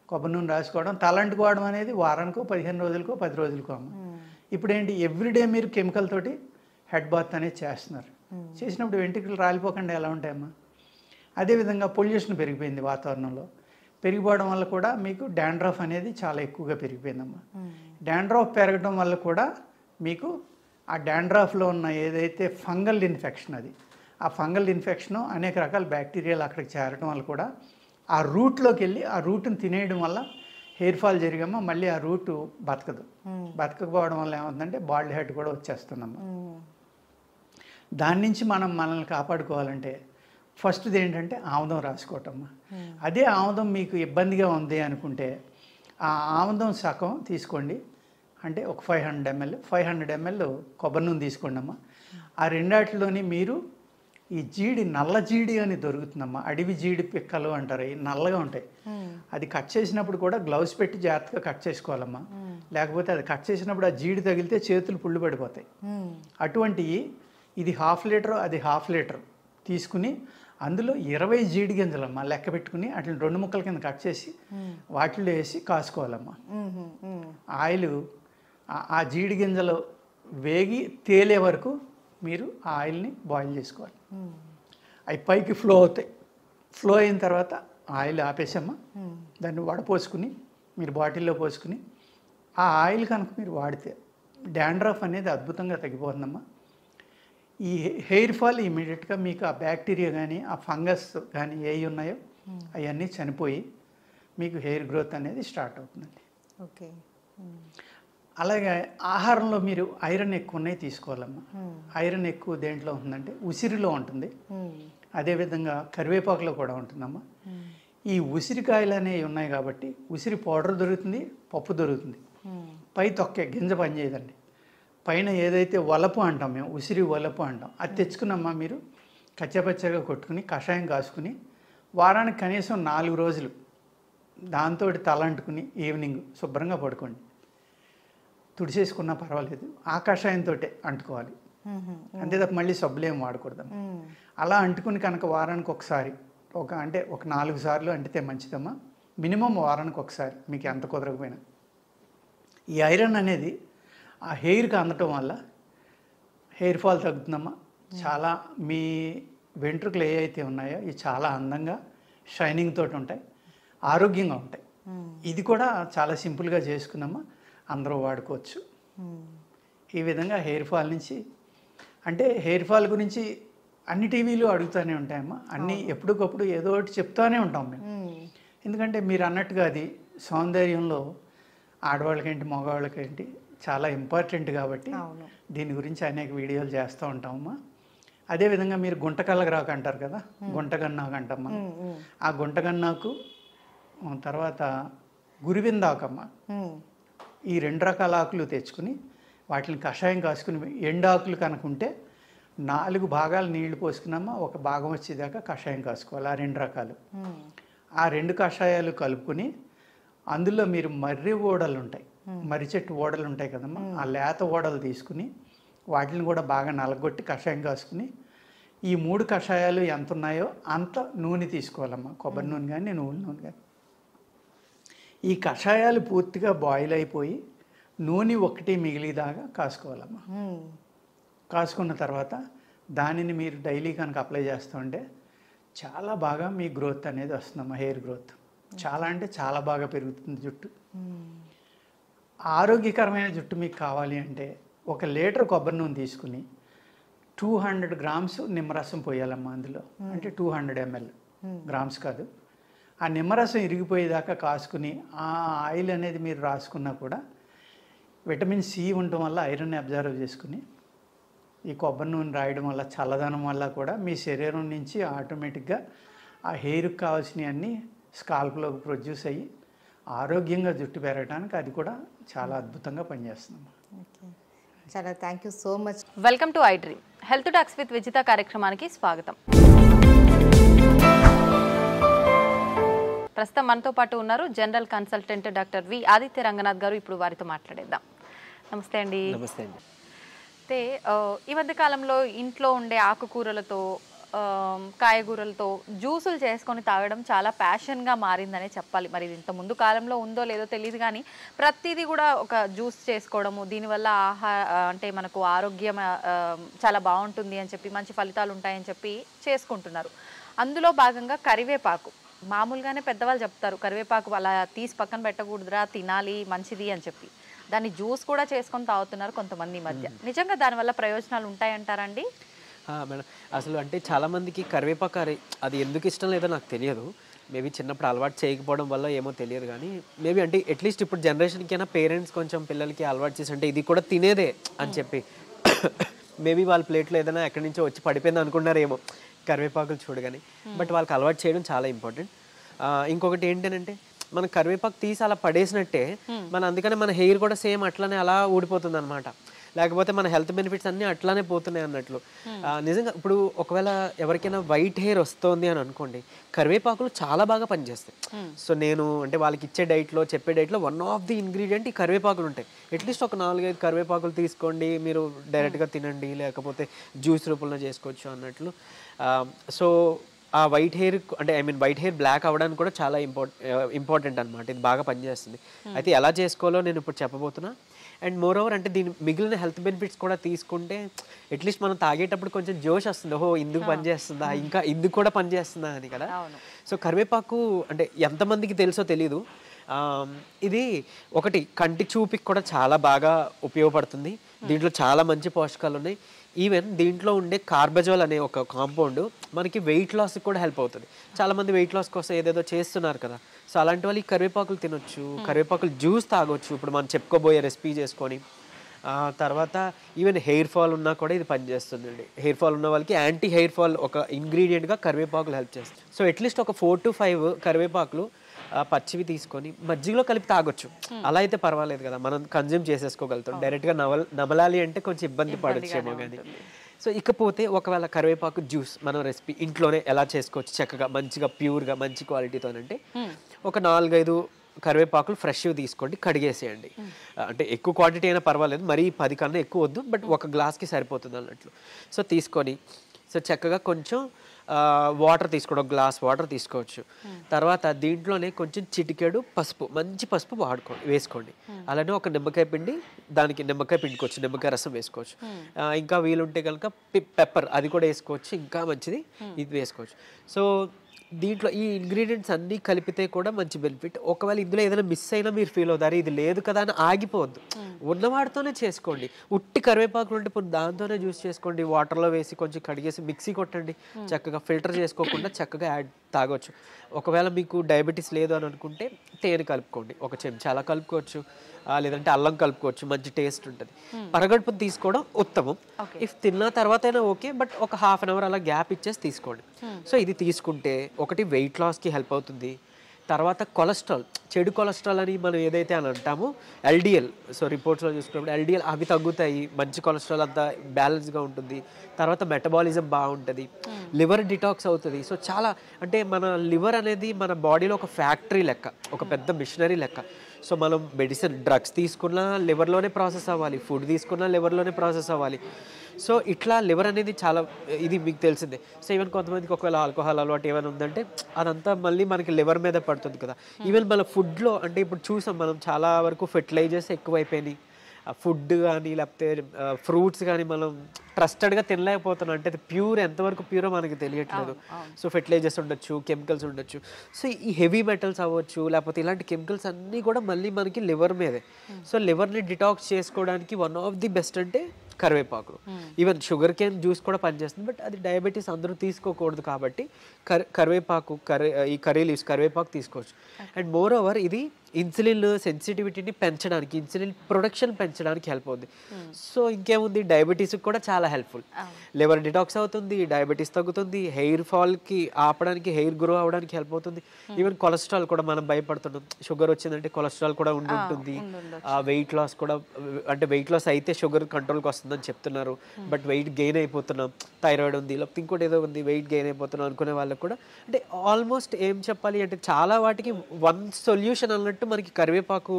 కొబ్బరి నూనె రాసుకోవడం, తలంటుకోవడం అనేది వారానికో 15 రోజులకో 10 రోజులకో అమ్మ. ఇప్పుడేంటి ఎవ్రీడే మీరు కెమికల్ తోటి హెడ్ బాత్ అనేది చేస్తున్నారు. చేసినప్పుడు వెంట్రుకలు రాలిపోకుండా ఎలా ఉంటాయమ్మా. అదేవిధంగా పొల్యూషన్ పెరిగిపోయింది వాతావరణంలో. పెరిగిపోవడం వల్ల కూడా మీకు డాండ్రఫ్ అనేది చాలా ఎక్కువగా పెరిగిపోయిందమ్మా. డాండ్రఫ్ పెరగడం వల్ల కూడా మీకు ఆ డాండ్రఫ్లో ఉన్న ఏదైతే ఫంగల్ ఇన్ఫెక్షన్ అది ఆ ఫంగల్ ఇన్ఫెక్షను అనేక రకాల బ్యాక్టీరియాలు అక్కడికి చేరడం వల్ల కూడా ఆ రూట్లోకి వెళ్ళి ఆ రూట్ని తినేయడం వల్ల హెయిర్ ఫాల్ జరిగామా మళ్ళీ ఆ రూటు బతకదు. బతకపోవడం వల్ల ఏమవుతుందంటే బాల్డ్ హెడ్ కూడా వచ్చేస్తుందమ్మా. దాని నుంచి మనల్ని కాపాడుకోవాలంటే ఫస్ట్ది ఏంటంటే ఆముదం రాసుకోవటమ్మా. అదే ఆముదం మీకు ఇబ్బందిగా ఉంది అనుకుంటే ఆ ఆముదం సగం తీసుకోండి, అంటే ఒక 500 ml కొబ్బరి నూనె తీసుకోండి అమ్మా. ఆ రెండాటిలోని మీరు ఈ జీడి, నల్ల జీడి అని దొరుకుతుందమ్మా, అడవి జీడి పిక్కలు అంటారు, ఈ నల్లగా ఉంటాయి. అది కట్ చేసినప్పుడు కూడా గ్లౌస్ పెట్టి జాగ్రత్తగా కట్ చేసుకోవాలమ్మా, లేకపోతే అది కట్ చేసినప్పుడు ఆ జీడి తగిలితే చేతులు పుళ్ళు పడిపోతాయి. అటువంటివి ఇది 1/2 లీటర్, అది 1/2 లీటర్ తీసుకుని అందులో 20 జీడి గింజలమ్మా లెక్క పెట్టుకుని వాటిని 2 ముక్కల కింద కట్ చేసి వాటిలో వేసి కాసుకోవాలమ్మా. ఆయిల్ ఆ జీడి గింజలు వేగి తేలే వరకు మీరు ఆ ఆయిల్ని బాయిల్ చేసుకోవాలి. అవి పైకి ఫ్లో అవుతాయి. ఫ్లో అయిన తర్వాత ఆయిల్ ఆపేసమ్మా, దాన్ని వడపోసుకుని మీరు బాటిల్లో పోసుకుని ఆ ఆయిల్ కనుక మీరు వాడితే డాండ్రఫ్ అనేది అద్భుతంగా తగ్గిపోతుందమ్మా. ఈ హెయిర్ ఫాల్ ఇమీడియట్గా మీకు ఆ బ్యాక్టీరియా కానీ ఆ ఫంగస్ కానీ ఏవి ఉన్నాయో అవన్నీ చనిపోయి మీకు హెయిర్ గ్రోత్ అనేది స్టార్ట్ అవుతుందండి. ఓకే. అలాగే ఆహారంలో మీరు ఐరన్ ఎక్కువ ఉన్నాయి తీసుకోవాలమ్మా. ఐరన్ ఎక్కువ దేంట్లో ఉంటుందంటే ఉసిరిలో ఉంటుంది, అదేవిధంగా కరివేపాకులో కూడా ఉంటుందమ్మా. ఈ ఉసిరికాయలు అనేవి ఉన్నాయి కాబట్టి ఉసిరి పౌడర్ దొరుకుతుంది, పప్పు దొరుకుతుంది. పై తొక్కే గింజ పనిచేయదండి. పైన ఏదైతే వలపు అంటాం మేము, ఉసిరి వలపు అంటాం, అది తెచ్చుకున్నమ్మా మీరు కచ్చపచ్చగా కొట్టుకుని కషాయం కాసుకుని వారానికి కనీసం 4 రోజులు దాంతో తలంటుకుని ఈవినింగ్ శుభ్రంగా పడుకోండి. తుడిచేసుకున్నా పర్వాలేదు, ఆ కషాయంతో అంటుకోవాలి, అంతే తప్ప మళ్ళీ సబ్బులేం వాడకూడదు. అలా అంటుకుని కనుక వారానికి ఒకసారి ఒక 4 సార్లు అంటితే మంచిదమ్మా. మినిమం వారానికి ఒకసారి మీకు ఎంత కుదరకపోయినా. ఈ ఐరన్ అనేది ఆ హెయిర్కి అందటం వల్ల హెయిర్ ఫాల్ తగ్గుతుందమ్మా. చాలా మీ వెంట్రుకలు ఏ అయితే ఉన్నాయో ఇవి చాలా అందంగా షైనింగ్ తోటి ఉంటాయి, ఆరోగ్యంగా ఉంటాయి. ఇది కూడా చాలా సింపుల్గా చేసుకున్నామా, అందరూ వాడుకోవచ్చు. ఈ విధంగా హెయిర్ ఫాల్ నుంచి, అంటే హెయిర్ ఫాల్ గురించి అన్ని టీవీలు అడుగుతూనే ఉంటాయమ్మా, అన్నీ ఎప్పటికప్పుడు ఏదో ఒకటి చెప్తూనే ఉంటాం మేము. ఎందుకంటే మీరు అన్నట్టుగా అది సౌందర్యంలో ఆడవాళ్ళకేంటి మగవాళ్ళకేంటి చాలా ఇంపార్టెంట్ కాబట్టి దీని గురించి అనేక వీడియోలు చేస్తూ ఉంటామమ్మా. అదేవిధంగా మీరు గుంటకల్లగరాకు అంటారు కదా, గుంటగన్నాకు అంటమ్మా. ఆ గుంటగన్నాకు తర్వాత గురివిందాకమ్మ, ఈ 2 రకాల ఆకులు తెచ్చుకుని వాటిని కషాయం కాసుకుని ఎండాకులు కనుకుంటే 4 భాగాలు నీళ్లు పోసుకున్నామా, ఒక భాగం వచ్చేదాకా కషాయం కాసుకోవాలి. ఆ 2 రకాలు, ఆ 2 కషాయాలు కలుపుకుని అందులో మీరు మర్రి ఓడలు ఉంటాయి, మర్రి చెట్టు ఓడలు ఉంటాయి కదమ్మా, ఆ లేత ఓడలు తీసుకుని వాటిని కూడా బాగా నలగొట్టి కషాయం కాసుకుని ఈ 3 కషాయాలు ఎంత ఉన్నాయో అంత నూనె తీసుకోవాలమ్మా, కొబ్బరి నూనె కానీ నువ్వుల నూనె కానీ. ఈ కషాయాలు పూర్తిగా బాయిల్ అయిపోయి నూనె ఒకటి మిగిలిదాకా కాసుకోవాలమ్మా. కాసుకున్న తర్వాత దానిని మీరు డైలీ కనుక అప్లై చేస్తుంటే చాలా బాగా మీ గ్రోత్ అనేది వస్తుందమ్మా. హెయిర్ గ్రోత్ చాలా అంటే చాలా బాగా పెరుగుతుంది జుట్టు. ఆరోగ్యకరమైన జుట్టు మీకు కావాలి అంటే 1 లీటర్ కొబ్బరి నూనె తీసుకుని 200 grams నిమ్మరసం పోయాలమ్మా అందులో, అంటే 200 ml, గ్రామ్స్ కాదు. ఆ నిమ్మరసం ఇరిగిపోయేదాకా కాసుకుని ఆ ఆయిల్ అనేది మీరు రాసుకున్నా కూడా విటమిన్ సి ఉండటం వల్ల ఐరన్ అబ్జర్వ్ చేసుకుని ఈ కొబ్బరి నూనె రాయడం వల్ల చల్లదనం వల్ల కూడా మీ శరీరం నుంచి ఆటోమేటిక్గా ఆ హెయిర్కి కావాల్సినవన్నీ స్కాల్ప్లోకి ప్రొడ్యూస్ అయ్యి ఆరోగ్యంగా జుట్టు పెరగడానికి అది కూడా చాలా అద్భుతంగా పనిచేస్తుంది. చాలా thank you so much. Welcome to I dream health talks with Vijitha కార్యక్రమానికి స్వాగతం. ప్రస్తుతం మనతో పాటు ఉన్నారు general consultant doctor V Aditya Ranganath గారు. ఇప్పుడు వారితో మాట్లాడేద్దాం. నమస్తే అండి. నమస్తే అండి. అయితే ఈ మధ్య కాలంలో ఇంట్లో ఉండే ఆకుకూరలతో కాయగూరలతో జ్యూసులు చేసుకొని తాగడం చాలా ప్యాషన్గా మారిందనే చెప్పాలి. మరి ఇంత ముందు కాలంలో ఉందో లేదో తెలియదు, కానీ ప్రతిదీ కూడా ఒక జ్యూస్ చేసుకోవడము, దీనివల్ల అంటే మనకు ఆరోగ్యం చాలా బాగుంటుంది అని చెప్పి, మంచి ఫలితాలు ఉంటాయని చెప్పి చేసుకుంటున్నారు. అందులో భాగంగా కరివేపాకు, మామూలుగానే పెద్దవాళ్ళు చెప్తారు కరివేపాకు అలా తీసి పక్కన పెట్టకూడదురా, తినాలి, మంచిది అని చెప్పి. దాన్ని జ్యూస్ కూడా చేసుకొని తాగుతున్నారు కొంతమంది ఈ మధ్య. నిజంగా దానివల్ల ప్రయోజనాలు ఉంటాయంటారండి? మేడం అసలు అంటే చాలామందికి కరివేపాకు అది ఎందుకు ఇష్టం లేదో నాకు తెలియదు. మేబీ చిన్నప్పుడు అలవాటు చేయకపోవడం వల్ల ఏమో తెలియదు, కానీ మేబీ అంటే అట్లీస్ట్ ఇప్పుడు జనరేషన్కి అయినా పేరెంట్స్ కొంచెం పిల్లలకి అలవాటు చేసి అంటే ఇది కూడా తినేదే అని చెప్పి మేబీ వాళ్ళ ప్లేట్లో ఏదైనా ఎక్కడి నుంచో వచ్చి పడిపోయింది అనుకున్నారేమో కరివేపాకులు చూడగానే. బట్ వాళ్ళకి అలవాటు చేయడం చాలా ఇంపార్టెంట్. ఇంకొకటి ఏంటంటే మన కరివేపాకు తీసి అలా పడేసినట్టే అందుకనే మన హెయిర్ కూడా సేమ్ అట్లానే అలా ఊడిపోతుంది అనమాట. లేకపోతే మన హెల్త్ బెనిఫిట్స్ అన్నీ అట్లానే పోతున్నాయి అన్నట్లు. నిజంగా ఇప్పుడు ఒకవేళ ఎవరికైనా వైట్ హెయిర్ వస్తుంది అని అనుకోండి, కరివేపాకులు చాలా బాగా పనిచేస్తాయి. సో నేను అంటే వాళ్ళకి ఇచ్చే డైట్లో చెప్పే డైట్లో వన్ ఆఫ్ ది ఇంగ్రీడియంట్ ఈ కరివేపాకులు ఉంటాయి. అట్లీస్ట్ ఒక 4-5 కరివేపాకులు తీసుకోండి, మీరు డైరెక్ట్గా తినండి, లేకపోతే జ్యూస్ రూపంలో చేసుకోవచ్చు అన్నట్లు. సో ఆ వైట్ హెయిర్ అంటే వైట్ హెయిర్ బ్లాక్ అవ్వడానికి కూడా చాలా ఇంపార్టెంట్ అనమాట. ఇది బాగా పనిచేస్తుంది. అయితే ఎలా చేసుకోవాలో నేను ఇప్పుడు చెప్పబోతున్నా. అండ్ మోర్ ఓవర్ అంటే దీని మిగిలిన హెల్త్ బెనిఫిట్స్ కూడా తీసుకుంటే అట్లీస్ట్ మనం తాగేటప్పుడు కొంచెం జోష్ వస్తుంది, ఓహో ఇందుకు పనిచేస్తుందా, ఇంకా ఇందుకు కూడా పనిచేస్తుందా అని కదా. సో కరివేపాకు అంటే ఎంతమందికి తెలుసో తెలీదు, ఇది ఒకటి కంటి చూపుకి కూడా చాలా బాగా ఉపయోగపడుతుంది. దీంట్లో చాలా మంచి పోషకాలు ఉన్నాయి. ఈవెన్ దీంట్లో ఉండే కార్బజోల్ అనే ఒక కాంపౌండ్ మనకి వెయిట్ లాస్కి కూడా హెల్ప్ అవుతుంది. చాలామంది వెయిట్ లాస్ కోసం ఏదేదో చేస్తున్నారు కదా, సో అలాంటి వాళ్ళు ఈ కరివేపాకులు తినొచ్చు, కరివేపాకులు జ్యూస్ తాగొచ్చు ఇప్పుడు మనం చెప్పుకోబోయే రెసిపీ చేసుకొని. తర్వాత ఈవెన్ హెయిర్ ఫాల్ ఉన్నా కూడా ఇది పనిచేస్తుందండి. హెయిర్ ఫాల్ ఉన్న వాళ్ళకి యాంటీ హెయిర్ ఫాల్ ఒక ఇంగ్రీడియంట్గా కరివేపాకులు హెల్ప్ చేస్తుంది. సో అట్లీస్ట్ ఒక 4 to 5 కరివేపాకులు పచ్చివి తీసుకొని మజ్జిగలో కలిపి తాగొచ్చు. అలా అయితే పర్వాలేదు కదా, మనం కన్జ్యూమ్ చేసేసుకోగలుగుతాం. డైరెక్ట్గా నమలాలి అంటే కొంచెం ఇబ్బంది పడొచ్చేమో కానీ. సో ఇకపోతే ఒకవేళ కరివేపాకు జ్యూస్ మనం రెసిపీ ఇంట్లోనే ఎలా చేసుకోవచ్చు చక్కగా మంచిగా ప్యూర్గా మంచి క్వాలిటీతోనంటే, ఒక 4-5 కరివేపాకులు ఫ్రెష్ తీసుకోండి, కడిగేసేయండి. అంటే ఎక్కువ క్వాంటిటీ అయినా పర్వాలేదు, మరీ 10 కన్నా ఎక్కువ వద్దు, బట్ ఒక గ్లాస్కి సరిపోతుంది అన్నట్లు. సో తీసుకొని సో చక్కగా కొంచెం వాటర్ తీసుకోండి, ఒక గ్లాస్ వాటర్ తీసుకోవచ్చు. తర్వాత దీంట్లోనే కొంచెం చిటికెడు పసుపు, మంచి పసుపు వేసుకోండి. అలానే ఒక నిమ్మకాయ పిండి, దానికి నిమ్మకాయ పిండుకోవచ్చు, నిమ్మకాయ రసం వేసుకోవచ్చు. ఇంకా వీలుంటే కనుక పెప్పర్ అది కూడా వేసుకోవచ్చు, ఇంకా మంచిది ఇది వేసుకోవచ్చు. సో దీంట్లో ఈ ఇంగ్రీడియంట్స్ అన్నీ కలిపితే కూడా మంచి బెనిఫిట్. ఒకవేళ ఇందులో ఏదైనా మిస్ అయినా మీరు ఫీల్ అవుతారు, ఇది లేదు కదా అని ఆగిపోవద్దు, ఉన్నవాడితోనే చేసుకోండి. ఉట్టి కరివేపాకులు ఉంటే ఇప్పుడు దాంతోనే జ్యూస్ చేసుకోండి, వాటర్లో వేసి కొంచెం కడిగేసి మిక్సీ కొట్టండి, చక్కగా ఫిల్టర్ చేసుకోకుండా చక్కగా తాగొచ్చు. ఒకవేళ మీకు డయాబెటీస్ లేదు అని అనుకుంటే తేనె కలుపుకోండి, ఒక చెంచా అలా కలుపుకోవచ్చు, లేదంటే అల్లం కలుపుకోవచ్చు, మంచి టేస్ట్ ఉంటుంది. పరగడుపుని తీసుకోవడం ఉత్తమం. ఇఫ్ తిన్న తర్వాత అయినా ఓకే, బట్ ఒక 1/2 hour అలా గ్యాప్ ఇచ్చేసి తీసుకోండి. సో ఇది తీసుకుంటే ఒకటి వెయిట్ లాస్కి హెల్ప్ అవుతుంది. తర్వాత కొలెస్ట్రాల్, చెడు కొలెస్ట్రాల్ అని మనం ఏదైతే అని అంటామో LDL, సో రిపోర్ట్స్లో చూసుకున్నప్పుడు LDL అవి తగ్గుతాయి, మంచి కొలెస్ట్రాల్ అంతా బ్యాలెన్స్గా ఉంటుంది. తర్వాత మెటబాలిజం బాగుంటుంది, లివర్ డిటాక్స్ అవుతుంది. సో చాలా అంటే మన లివర్ అనేది మన బాడీలో ఒక ఫ్యాక్టరీ లెక్క, ఒక పెద్ద మిషనరీ లెక్క. సో మనం మెడిసిన్ డ్రగ్స్ తీసుకున్నా లివర్లోనే ప్రాసెస్ అవ్వాలి, ఫుడ్ తీసుకున్నా లివర్లోనే ప్రాసెస్ అవ్వాలి. సో ఇట్లా లివర్ అనేది చాలా ఇది మీకు తెలిసిందే. సో ఈవెన్ కొంతమందికి ఒకవేళ ఆల్కహాల్ అలవాటు ఏమైనా ఉందంటే అదంతా మళ్ళీ మనకి లివర్ మీద పడుతుంది కదా. ఈవెన్ మన ఫుడ్లో అంటే ఇప్పుడు చూసాం మనం చాలా వరకు ఫెర్టిలైజర్స్ ఎక్కువైపోయినాయి. ఫుడ్ కానీ లేకపోతే ఫ్రూట్స్ కానీ మనం ట్రస్టెడ్గా తినలేకపోతున్నాం. అంటే అది ప్యూర్ ఎంతవరకు ప్యూరో మనకి తెలియట్లేదు. సో ఫెర్టిలైజర్స్ ఉండొచ్చు, కెమికల్స్ ఉండొచ్చు. సో ఈ హెవీ మెటల్స్ అవ్వచ్చు, లేకపోతే ఇలాంటి కెమికల్స్ అన్నీ కూడా మళ్ళీ మనకి లివర్ మీదే. సో లివర్ని డిటాక్స్ చేసుకోవడానికి వన్ ఆఫ్ ది బెస్ట్ అంటే కరివేపాకులు. ఈవెన్ షుగర్ కేన్ జ్యూస్ కూడా పనిచేస్తుంది, బట్ అది డయాబెటీస్ అందరూ తీసుకోకూడదు కాబట్టి కరివేపాకు ఈ కర్రీ లీవ్స్ కరివేపాకు తీసుకోవచ్చు. అండ్ మోర్ ఓవర్ ఇది ఇన్సులిన్ సెన్సిటివిటీని పెంచడానికి, ఇన్సులిన్ ప్రొడక్షన్ పెంచడానికి హెల్ప్ అవుతుంది. సో ఇంకేముంది, డయాబెటీస్కి కూడా చాలా హెల్ప్ఫుల్. లివర్ డిటాక్స్ అవుతుంది, డయాబెటీస్ తగ్గుతుంది, హెయిర్ ఫాల్కి ఆపడానికి, హెయిర్ గ్రో అవడానికి హెల్ప్ అవుతుంది. ఈవెన్ కొలెస్ట్రాల్ కూడా మనం భయపడుతున్నాం, షుగర్ వచ్చిందంటే కొలెస్ట్రాల్ కూడా ఉంటుంది. వెయిట్ లాస్ కూడా, అంటే వెయిట్ లాస్ అయితే షుగర్ కంట్రోల్కి వస్తుందని చెప్తున్నారు, బట్ వెయిట్ గెయిన్ అయిపోతున్నాం, థైరాయిడ్ ఉంది, లేకపోతే ఇంకోటి ఏదో ఉంది, వెయిట్ గెయిన్ అయిపోతున్నాం అనుకునే వాళ్ళకి కూడా అంటే ఆల్మోస్ట్ ఏం చెప్పాలి అంటే చాలా వాటికి వన్ సొల్యూషన్ అన్నట్టు మనకి కరివేపాకు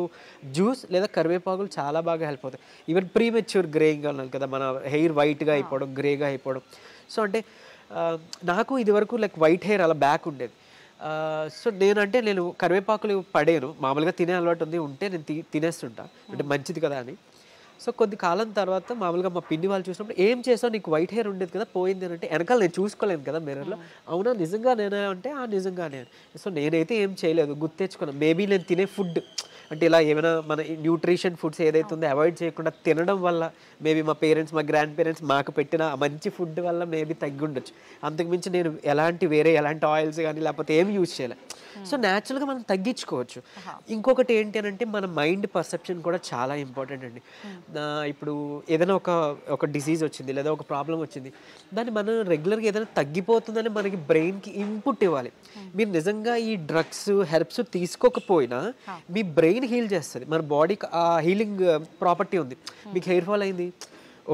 జ్యూస్ లేదా కరివేపాకులు చాలా బాగా హెల్ప్ అవుతాయి. ఈవెన్ ప్రీమెచ్యూర్ గ్రేయింగ్ అన్నారు కదా, మన హెయిర్ వైట్గా అయిపోవడం, గ్రేగా అయిపోవడం. సో అంటే నాకు ఇది వరకు లైక్ వైట్ హెయిర్ అలా బ్యాక్ ఉండేది. సో నేను కరివేపాకులు పడేను, మామూలుగా తినే అలవాటు ఉంటే నేను తినేస్తుంటా, అంటే మంచిది కదా అని. సో కొద్ది కాలం తర్వాత మామూలుగా మా పిన్ని వాళ్ళు చూసినప్పుడు ఏం చేసావు, నీకు వైట్ హెయిర్ ఉండేది కదా పోయింది అని అంటే, వెనకాల నేను చూసుకోలేను కదా మిర్రర్లో, అవునా నిజంగా నేనే అంటే నిజంగానే. సో నేనైతే ఏం చేయలేదు, గుర్తెచ్చుకున్నాను. మేబీ నేను తినే ఫుడ్ అంటే ఇలా ఏమైనా మన న్యూట్రిషన్ ఫుడ్స్ ఏదైతే ఉందో అవాయిడ్ చేయకుండా తినడం వల్ల మేబీ మా పేరెంట్స్ మా గ్రాండ్ పేరెంట్స్ మాకు పెట్టిన మంచి ఫుడ్ వల్ల మేబీ తగ్గి ఉండొచ్చు. అంతకుమించి నేను ఎలాంటి ఆయిల్స్ కానీ లేకపోతే ఏమి యూజ్ చేయలేదు. సో న్యాచురల్గా మనం తగ్గించుకోవచ్చు. ఇంకొకటి ఏంటి అని అంటే మన మైండ్ పర్సెప్షన్ కూడా చాలా ఇంపార్టెంట్ అండి. ఇప్పుడు ఏదైనా ఒక డిసీజ్ వచ్చింది లేదా ఒక ప్రాబ్లం వచ్చింది, దాన్ని మనం రెగ్యులర్గా ఏదైనా తగ్గిపోతుందని మనకి బ్రెయిన్కి ఇన్పుట్ ఇవ్వాలి. మీరు నిజంగా ఈ డ్రగ్స్ హెర్బ్స్ తీసుకోకపోయినా మీ బ్రెయిన్ హీల్ చేస్తుంది. మన బాడీకి ఆ హీలింగ్ ప్రాపర్టీ ఉంది. మీకు హెయిర్ ఫాల్ అయింది,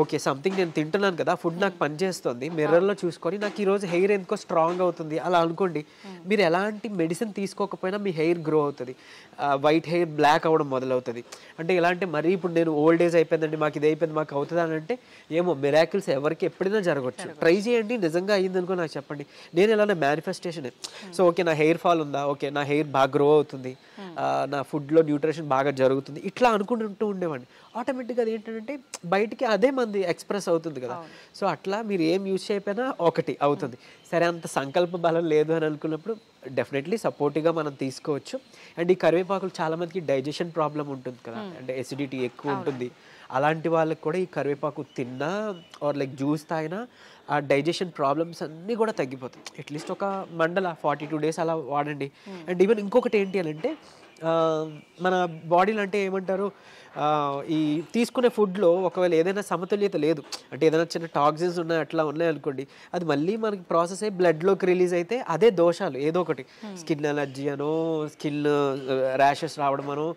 ఓకే సంథింగ్ నేను తింటున్నాను కదా, ఫుడ్ నాకు పనిచేస్తుంది, మిర్రర్లో చూసుకొని నాకు ఈరోజు హెయిర్ ఎందుకో స్ట్రాంగ్ అవుతుంది అలా అనుకోండి. మీరు ఎలాంటి మెడిసిన్ తీసుకోకపోయినా మీ హెయిర్ గ్రో అవుతుంది, వైట్ హెయిర్ బ్లాక్ అవ్వడం మొదలవుతుంది. అంటే ఎలా అంటే మరీ ఇప్పుడు నేను ఓల్డ్ ఏజ్ అయిపోయిందండి మాకు ఇది అయిపోయింది మాకు అవుతుంది అని అంటే ఏమో మిరాకిల్స్ ఎవరికి ఎప్పుడైనా జరగవచ్చు. ట్రై చేయండి, నిజంగా అయ్యింది అనుకో నాకు చెప్పండి. నేను ఎలానే మేనిఫెస్టేషన్. సో ఓకే నా హెయిర్ ఫాల్ ఉందా, ఓకే నా హెయిర్ బాగా గ్రో అవుతుంది, నా ఫుడ్లో న్యూట్రిషన్ బాగా జరుగుతుంది, ఇట్లా అనుకుంటూ ఉండేవాడిని. ఆటోమేటిక్గా అది ఏంటంటే బయటికి అదే మంది ఎక్స్ప్రెస్ అవుతుంది కదా. సో అట్లా మీరు ఏం యూజ్ చేయకపోయినా ఒకటి అవుతుంది. సరే అంత సంకల్ప బలం లేదు అని అనుకున్నప్పుడు డెఫినెట్లీ సపోర్టివ్గా మనం తీసుకోవచ్చు. అండ్ ఈ కరివేపాకులు చాలా మందికి డైజెషన్ ప్రాబ్లం ఉంటుంది కదా, అంటే ఎసిడిటీ ఎక్కువ ఉంటుంది. అలాంటి వాళ్ళకి కూడా ఈ కరివేపాకు తిన్నా ఆర్ లైక్ జ్యూస్ తాగినా ఆ డైజెషన్ ప్రాబ్లమ్స్ అన్నీ కూడా తగ్గిపోతాయి. అట్లీస్ట్ ఒక మండల 42 days అలా వాడండి. అండ్ ఈవెన్ ఇంకొకటి ఏంటి అని అంటే మన బాడీలో అంటే ఏమంటారు, ఈ తీసుకునే ఫుడ్లో ఒకవేళ ఏదైనా సమతుల్యత లేదు అంటే ఏదైనా చిన్న టాక్సిన్స్ ఉన్నాయి అట్లా ఉన్నాయనుకోండి, అది మళ్ళీ మనకి ప్రాసెస్ అయ్యి బ్లడ్లోకి రిలీజ్ అయితే అదే దోషాలు ఏదో ఒకటి, స్కిన్ అలర్జీ అనో, స్కిన్ ర్యాషెస్ రావడం అనో,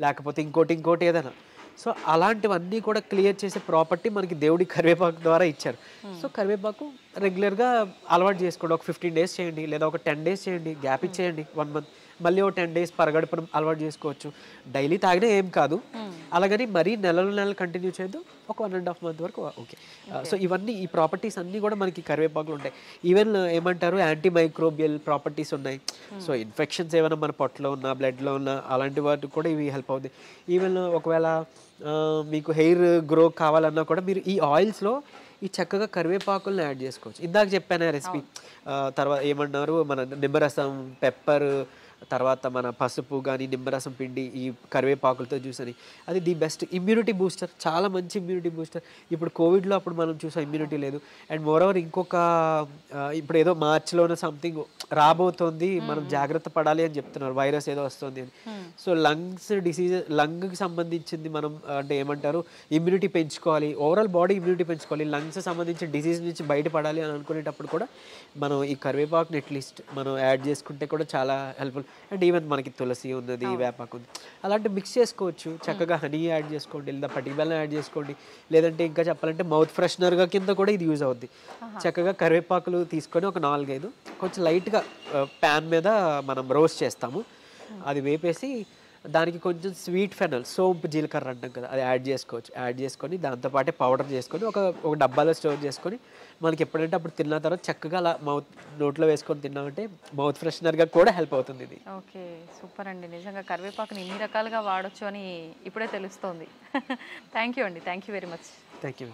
లేకపోతే ఇంకోటి ఏదైనా. సో అలాంటివన్నీ కూడా క్లియర్ చేసే ప్రాపర్టీ మనకి దేవుడి కరివేపాకు ద్వారా ఇచ్చారు. సో కరివేపాకు రెగ్యులర్గా అలవాటు చేసుకోండి. ఒక 15 days చేయండి, లేదా ఒక 10 days చేయండి, గ్యాప్ ఇచ్చేయండి 1 month, మళ్ళీ ఒక 10 days పరగడపడం అలవాటు చేసుకోవచ్చు. డైలీ తాగినా ఏం కాదు, అలాగని మరీ నెలలు కంటిన్యూ చేయొద్దు. ఒక 1.5 month వరకు ఓకే. సో ఇవన్నీ ఈ ప్రాపర్టీస్ అన్నీ కూడా మనకి కరివేపాకులు ఉంటాయి. ఈవెన్ ఏమంటారు యాంటీ మైక్రోబియల్ ప్రాపర్టీస్ ఉన్నాయి. సో ఇన్ఫెక్షన్స్ ఏమైనా మన పొట్టలో ఉన్నా బ్లడ్లో ఉన్నా అలాంటి వాటికి కూడా ఇవి హెల్ప్ అవుతాయి. ఈవెన్ ఒకవేళ మీకు హెయిర్ గ్రో కావాలన్నా కూడా మీరు ఈ ఆయిల్స్లో ఈ చక్కగా కరివేపాకులను యాడ్ చేసుకోవచ్చు. ఇందాక చెప్పాను రెసిపీ. తర్వాత ఏమన్నారు, మన నిమ్మరసం, పెప్పర్, తర్వాత మన పసుపు కానీ నిమ్మరసం పిండి ఈ కరివేపాకులతో జ్యూస్ అని, అది ది బెస్ట్ ఇమ్యూనిటీ బూస్టర్, చాలా మంచి ఇమ్యూనిటీ బూస్టర్. ఇప్పుడు కోవిడ్లో అప్పుడు మనం చూసాం ఇమ్యూనిటీ లేదు. అండ్ మోరోవర్ ఇంకొక ఇప్పుడు ఏదో మార్చిలోనే సంథింగ్ రాబోతోంది, మనం జాగ్రత్త పడాలి అని చెప్తున్నారు, వైరస్ ఏదో వస్తుంది అని. సో లంగ్స్ డిసీజ్, లంగ్కి సంబంధించింది మనం అంటే ఏమంటారు ఇమ్యూనిటీ పెంచుకోవాలి, ఓవరాల్ బాడీ ఇమ్యూనిటీ పెంచుకోవాలి, లంగ్స్ సంబంధించిన డిసీజ్ నుంచి బయటపడాలి అని అనుకునేటప్పుడు కూడా మనం ఈ కరివేపాకుని అట్లీస్ట్ మనం యాడ్ చేసుకుంటే కూడా చాలా హెల్ప్ఫుల్. అండ్ ఈవెన్ మనకి తులసి ఉన్నది, వేపాకు ఉంది, అలాంటి మిక్స్ చేసుకోవచ్చు. చక్కగా హనీ యాడ్ చేసుకోండి, లేదా పటిక బెల్లం యాడ్ చేసుకోండి, లేదంటే ఇంకా చెప్పాలంటే మౌత్ ఫ్రెషనర్గా కింద కూడా ఇది యూజ్ అవుద్ది. చక్కగా కరివేపాకులు తీసుకొని ఒక 4-5 కొంచెం లైట్గా ప్యాన్ మీద మనం రోస్ట్ చేస్తాము, అది వేపేసి దానికి కొంచెం స్వీట్ ఫెనల్, సోంపు జీలకర్ర అంటాం కదా, అది యాడ్ చేసుకోవచ్చు. యాడ్ చేసుకొని దాంతోపాటే పౌడర్ చేసుకొని ఒక డబ్బాలో స్టోర్ చేసుకొని మనకి ఎప్పుడంటే అప్పుడు తిన్న తర్వాత చక్కగా అలా నోట్లో వేసుకొని తిన్నామంటే మౌత్ ఫ్రెషనర్గా కూడా హెల్ప్ అవుతుంది ఇది. ఓకే, సూపర్ అండి. నిజంగా కరివేపాకుని ఇన్ని రకాలుగా వాడొచ్చు అని ఇప్పుడే తెలుస్తోంది. థ్యాంక్ యూ అండి, thank you very much. Thank you.